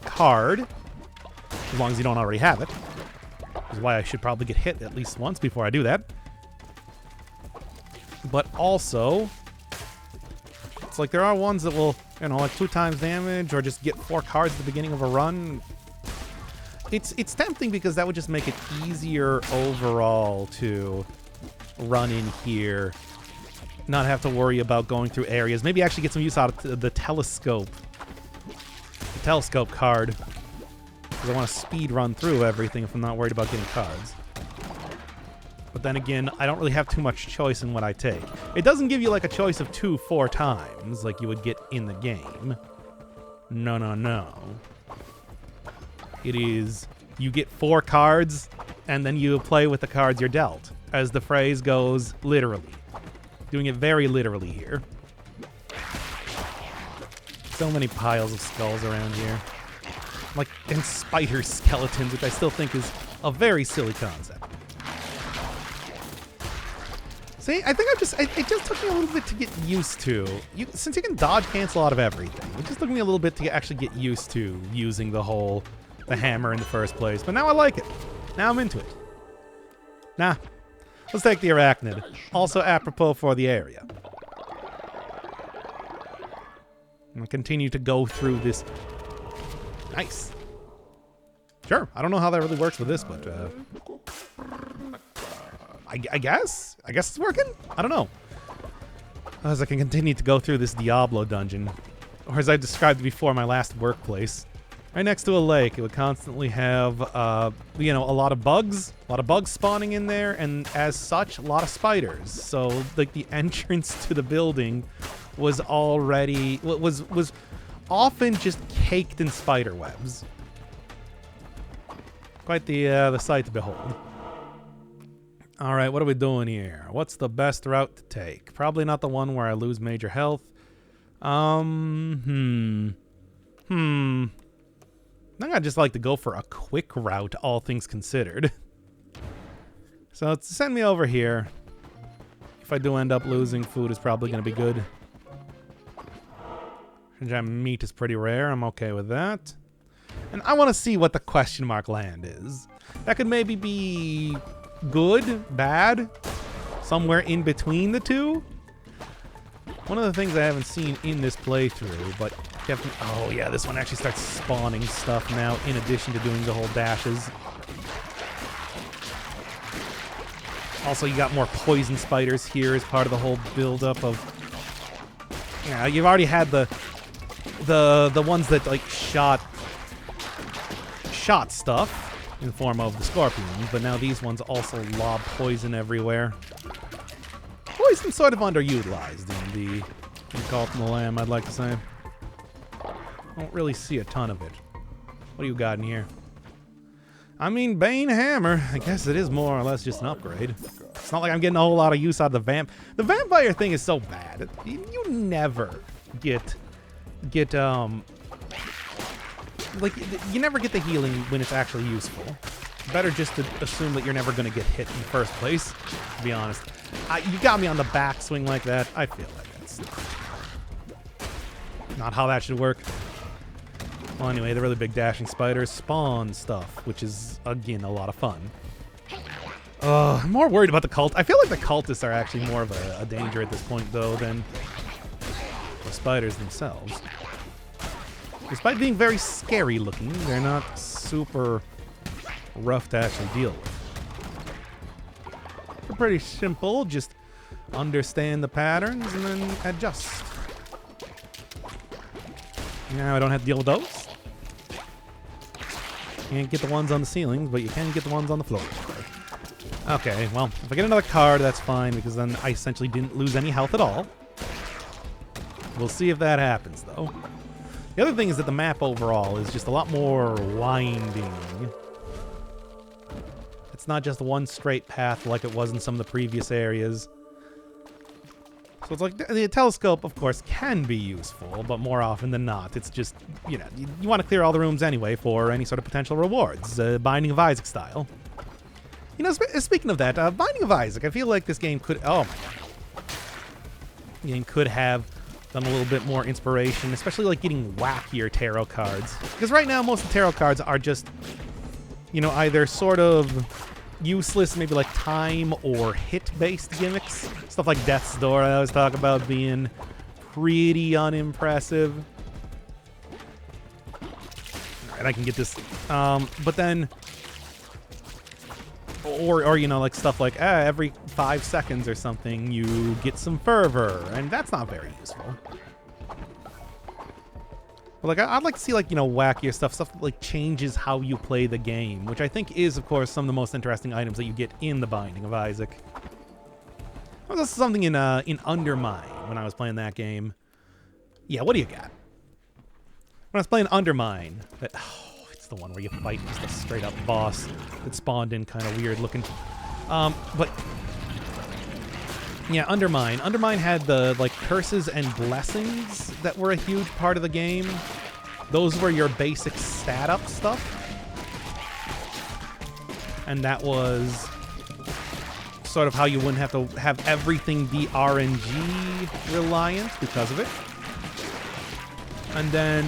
card, as long as you don't already have it. Which is why I should probably get hit at least once before I do that. but also it's like there are ones that will, you know, like 2 times damage or just get 4 cards at the beginning of a run. It's tempting because that would just make it easier overall to run in here, not have to worry about going through areas. Maybe actually get some use out of the telescope card, because I want to speed run through everything if I'm not worried about getting cards. But then again, I don't really have too much choice in what I take. It doesn't give you like a choice of 4 times like you would get in the game. No, no, no. It is, you get 4 cards, and then you play with the cards you're dealt. As the phrase goes, literally. Doing it very literally here. So many piles of skulls around here. Like, and spider skeletons, which I still think is a very silly concept. See, I think it just took me a little bit to get used to. Since you can dodge cancel out of everything, it just took me a little bit to actually get used to using the hammer in the first place. But now I like it. Now I'm into it. Nah. Let's take the arachnid. Also apropos for the area. And continue to go through this. Nice. Sure. I don't know how that really works with this, but I guess it's working. I don't know. As I can continue to go through this Diablo dungeon, or as I described before, my last workplace, right next to a lake, it would constantly have, you know, a lot of bugs spawning in there, and as such, a lot of spiders. So, like, the entrance to the building was already was often just caked in spider webs. Quite the sight to behold. All right, what are we doing here? What's the best route to take? Probably not the one where I lose major health. I think I'd just like to go for a quick route, all things considered. So send me over here. If I do end up losing, food is probably going to be good. Meat is pretty rare. I'm okay with that. And I want to see what the question mark land is. That could maybe be good, bad, somewhere in between the two. One of the things I haven't seen in this playthrough, but definitely, oh yeah, this one actually starts spawning stuff now in addition to doing the whole dashes. Also, you got more poison spiders here as part of the whole build-up of, yeah, you've already had the ones that like shot stuff in the form of the scorpions, but now these ones also lob poison everywhere. Poison's sort of underutilized in Cult of the Lamb, I'd like to say. Don't really see a ton of it. What do you got in here? I mean, Bane Hammer. I guess it is more or less just an upgrade. It's not like I'm getting a whole lot of use out of the vamp. The vampire thing is so bad. You never get like, you never get the healing when it's actually useful. Better just to assume that you're never going to get hit in the first place, to be honest. You got me on the backswing like that. I feel like that's not how that should work. Well, anyway, the really big dashing spiders spawn stuff, which is, again, a lot of fun. I'm more worried about the cult. I feel like the cultists are actually more of a danger at this point, though, than the spiders themselves. Despite being very scary looking, they're not super rough to actually deal with. They're pretty simple, just understand the patterns and then adjust. Now I don't have to deal with those. You can't get the ones on the ceilings, but you can get the ones on the floor. Okay, well, if I get another card, that's fine, because then I essentially didn't lose any health at all. We'll see if that happens, though. The other thing is that the map overall is just a lot more winding. It's not just one straight path like it was in some of the previous areas. So it's like, the telescope, of course, can be useful, but more often than not, it's just, you know, you want to clear all the rooms anyway for any sort of potential rewards, Binding of Isaac style. You know, speaking of that, Binding of Isaac, I feel like this game could, oh my god. The game could have done a little bit more inspiration, especially like getting wackier tarot cards. Because right now, most of the tarot cards are just, you know, either sort of useless, maybe like time or hit-based gimmicks. Stuff like Death's Door I always talk about being pretty unimpressive. Alright, I can get this. But then... Or you know, like stuff like, every 5 seconds or something, you get some fervor, and that's not very useful. But like, I'd like to see, like, you know, wackier stuff that like changes how you play the game, which I think is, of course, some of the most interesting items that you get in The Binding of Isaac. There was also something in Undermine when I was playing that game. Yeah, what do you got? When I was playing Undermine, it's the one where you fight just a straight-up boss that spawned in kind of weird-looking. But yeah, Undermine. Undermine had the like curses and blessings that were a huge part of the game. Those were your basic stat-up stuff, and that was sort of how you wouldn't have to have everything be RNG reliant because of it. And then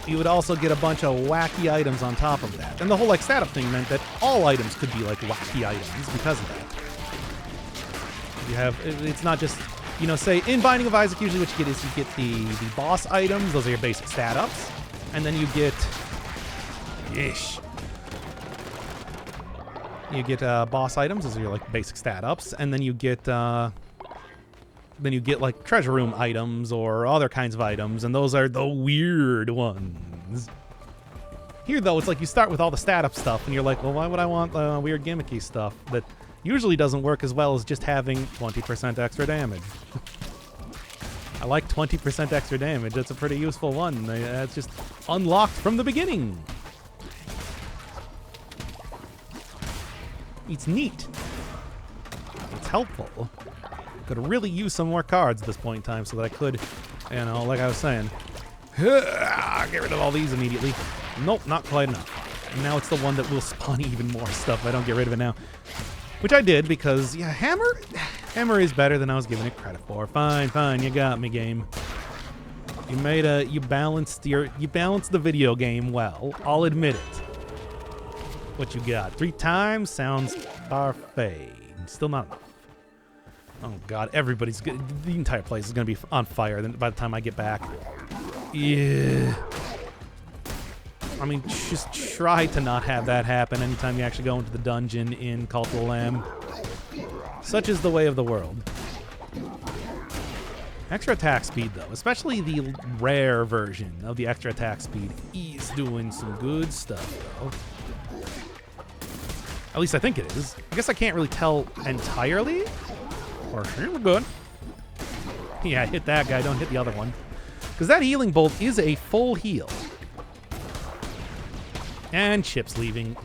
you would also get a bunch of wacky items on top of that. And the whole like stat-up thing meant that all items could be like wacky items because of that. You have, it's not just, you know, say in Binding of Isaac, usually what you get is you get the boss items. Those are your basic stat-ups. And then you get, boss items. Those are your like basic stat-ups. And then you get, like treasure room items or other kinds of items, and those are the weird ones. Here, though, it's like you start with all the stat-up stuff, and you're like, well, why would I want weird gimmicky stuff that usually doesn't work as well as just having 20% extra damage? I like 20% extra damage. That's a pretty useful one. That's just unlocked from the beginning. It's neat. It's helpful. Could really use some more cards at this point in time so that I could, you know, like I was saying, get rid of all these immediately. Nope, not quite enough. And now it's the one that will spawn even more stuff if I don't get rid of it now. Which I did because, yeah, Hammer is better than I was giving it credit for. Fine, you got me, game. You balanced the video game well. I'll admit it. What you got? 3 times sounds parfait. Still not enough. Oh god, everybody's good. The entire place is gonna be on fire then by the time I get back. Yeah. I mean, just try to not have that happen anytime you actually go into the dungeon in Cult of the Lamb. Such is the way of the world. Extra attack speed, though, especially the rare version of the extra attack speed, is doing some good stuff, though. At least I think it is. I guess I can't really tell entirely. Or sure, we're good. Yeah, hit that guy, don't hit the other one. Because that healing bolt is a full heal. And Chip's leaving.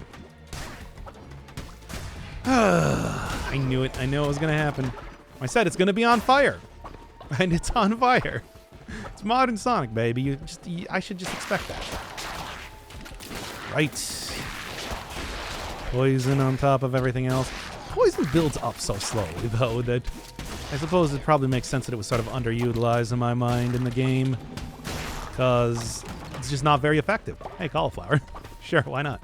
I knew it. I knew it was going to happen. I said it's going to be on fire. And it's on fire. It's modern Sonic, baby. I should just expect that. Right. Poison on top of everything else. Poison builds up so slowly, though, that I suppose it probably makes sense that it was sort of underutilized in my mind in the game. Because it's just not very effective. Hey, cauliflower. Sure, why not?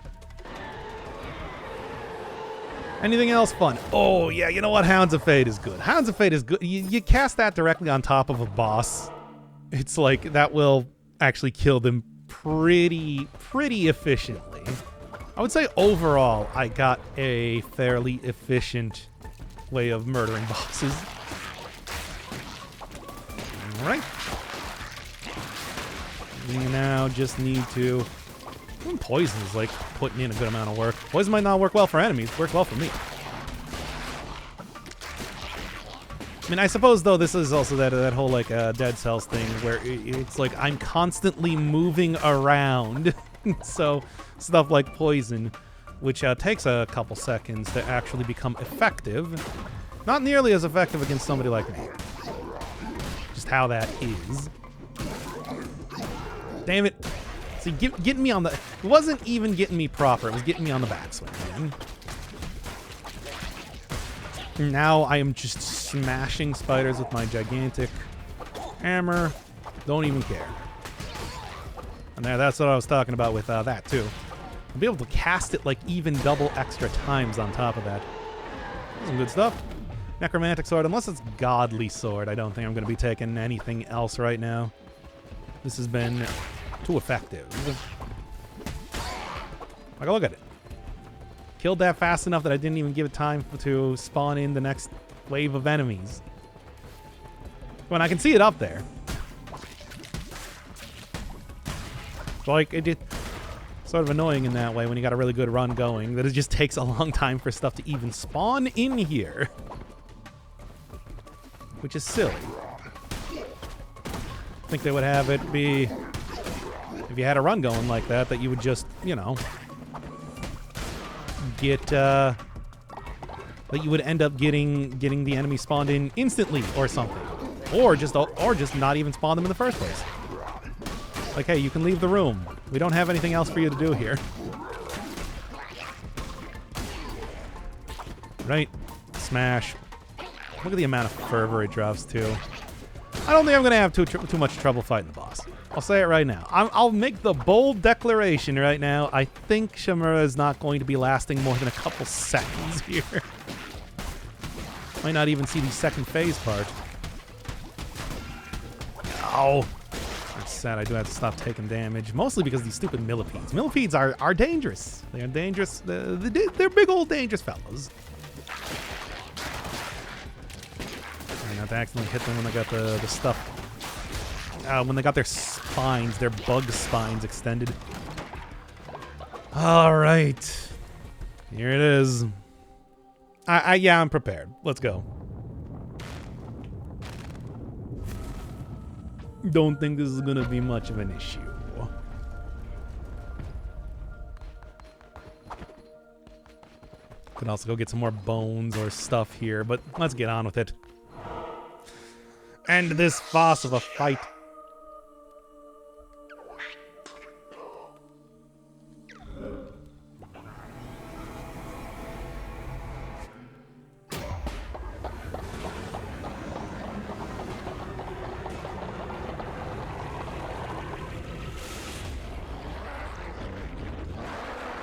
Anything else fun? Oh, yeah, you know what? Hounds of Fate is good. Hounds of Fate is good. You cast that directly on top of a boss. It's like, that will actually kill them pretty efficiently. I would say overall, I got a fairly efficient way of murdering bosses. Alright. We now just need to... Poison is like putting in a good amount of work. Poison might not work well for enemies, it works well for me. I mean, I suppose, though, this is also that whole, like, Dead Cells thing where it's like I'm constantly moving around. So, stuff like Poison, which takes a couple seconds to actually become effective. Not nearly as effective against somebody like me. Just how that is. Damn it. See, getting me on the... It wasn't even getting me proper. It was getting me on the backswing, man. Now I am just smashing spiders with my gigantic hammer. Don't even care. And there, that's what I was talking about with that, too. I'll be able to cast it like even double extra times on top of that. Some good stuff. Necromantic sword, unless it's godly sword, I don't think I'm going to be taking anything else right now. This has been too effective. Like, look at it. Killed that fast enough that I didn't even give it time to spawn in the next wave of enemies. When I can see it up there. Like, it did sort of annoying in that way when you got a really good run going, that it just takes a long time for stuff to even spawn in here. Which is silly. I think they would have it be, if you had a run going like that, that you would just, you know, get, that you would end up getting the enemy spawned in instantly or something. Or just not even spawn them in the first place. Like, hey, you can leave the room. We don't have anything else for you to do here. Right. Smash. Look at the amount of fervor it drops, too. I don't think I'm going to have too much trouble fighting the boss. I'll say it right now. I'll make the bold declaration right now. I think Shamura is not going to be lasting more than a couple seconds here. Might not even see the second phase part. Ow. That's sad. I do have to stop taking damage. Mostly because these stupid millipedes. Millipedes are dangerous. They are dangerous. They're big old dangerous fellows. I have to accidentally hit them when they got the stuff. When they got their spines, their bug spines extended. All right. Here it is. Yeah, I'm prepared. Let's go. Don't think this is going to be much of an issue. Could also go get some more bones or stuff here, but let's get on with it. End this farce of a fight.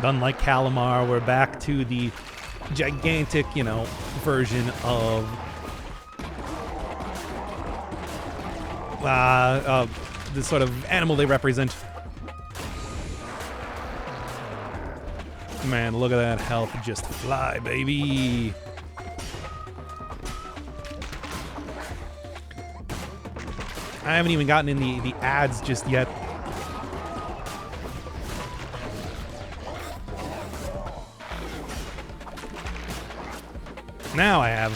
Unlike Calamar, we're back to the gigantic, you know, version of the sort of animal they represent. Man, look at that health just fly, baby. I haven't even gotten in the ads just yet. Now I have.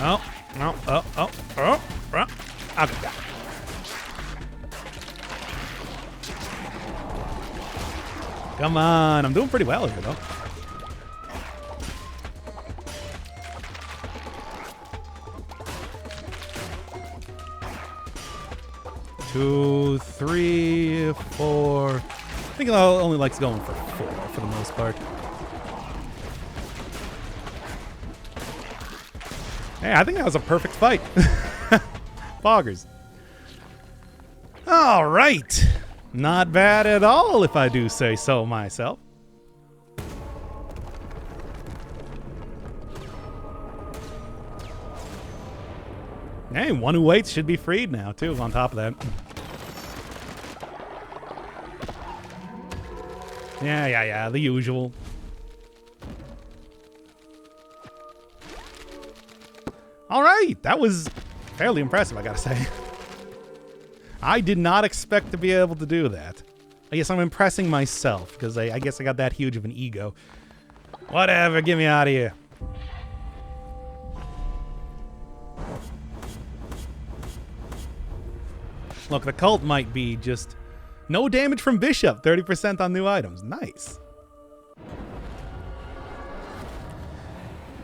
Oh, no, oh. Okay. Come on, I'm doing pretty well here, though. Two, three, four. I think it only likes going for 4 for the most part. Hey, I think that was a perfect fight. Boggers. All right. Not bad at all, if I do say so myself. Hey, one who waits should be freed now, too, on top of that. Yeah, the usual. All right, that was fairly impressive, I gotta say. I did not expect to be able to do that. I guess I'm impressing myself, because I guess I got that huge of an ego. Whatever, get me out of here. Look, the cult might be just no damage from Bishop, 30% on new items. Nice.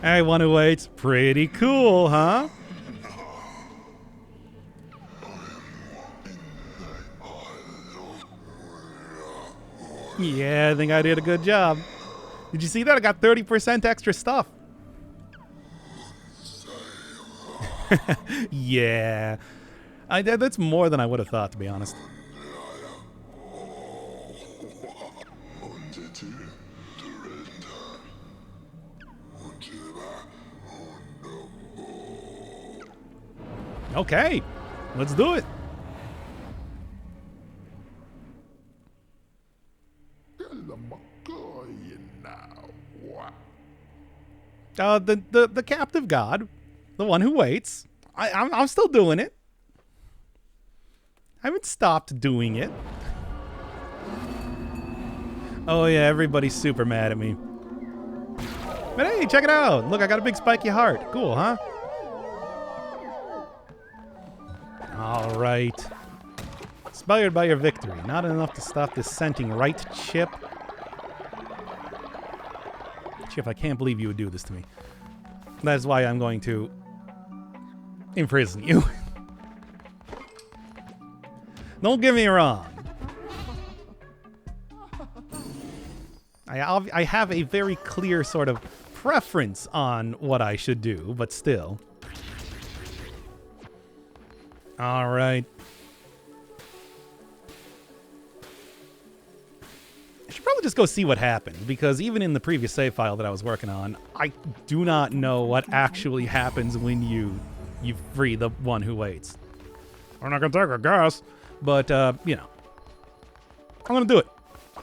Hey, one who waits. Pretty cool, huh? Yeah, I think I did a good job. Did you see that? I got 30% extra stuff. Yeah. That's more than I would have thought, to be honest. Okay, let's do it. The captive god, the one who waits. I'm still doing it. I haven't stopped doing it. Oh yeah, everybody's super mad at me. But hey, check it out. Look, I got a big spiky heart. Cool, huh? All right. Inspired by your victory. Not enough to stop this scenting, right, Chip? Chip, I can't believe you would do this to me. That's why I'm going to imprison you. Don't get me wrong. I have a very clear sort of preference on what I should do, but still. All right. I should probably just go see what happened, because even in the previous save file that I was working on, I do not know what actually happens when you free the one who waits. We're not gonna take a guess, but you know, I'm gonna do it.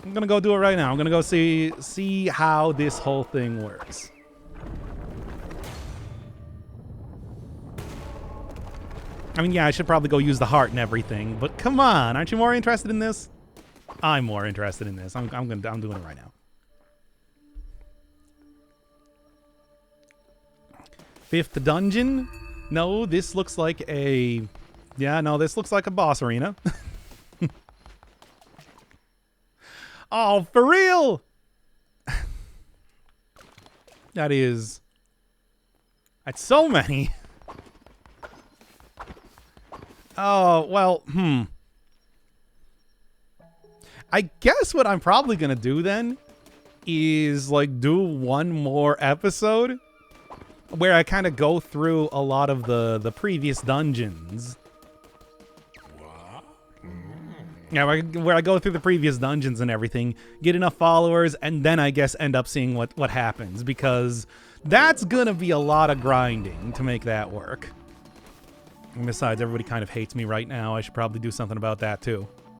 I'm gonna go do it right now. I'm gonna go see how this whole thing works. I mean, yeah, I should probably go use the heart and everything, but come on, aren't you more interested in this? I'm more interested in this. I'm doing it right now. Fifth dungeon? No, this looks like a... Yeah, no, this looks like a boss arena. Oh, for real? That's so many. Oh, well, I guess what I'm probably going to do then is, like, do one more episode where I kind of go through a lot of the previous dungeons. Yeah, where I go through the previous dungeons and everything, get enough followers, and then I guess end up seeing what happens, because that's gonna be a lot of grinding to make that work. And besides, everybody kind of hates me right now. I should probably do something about that too.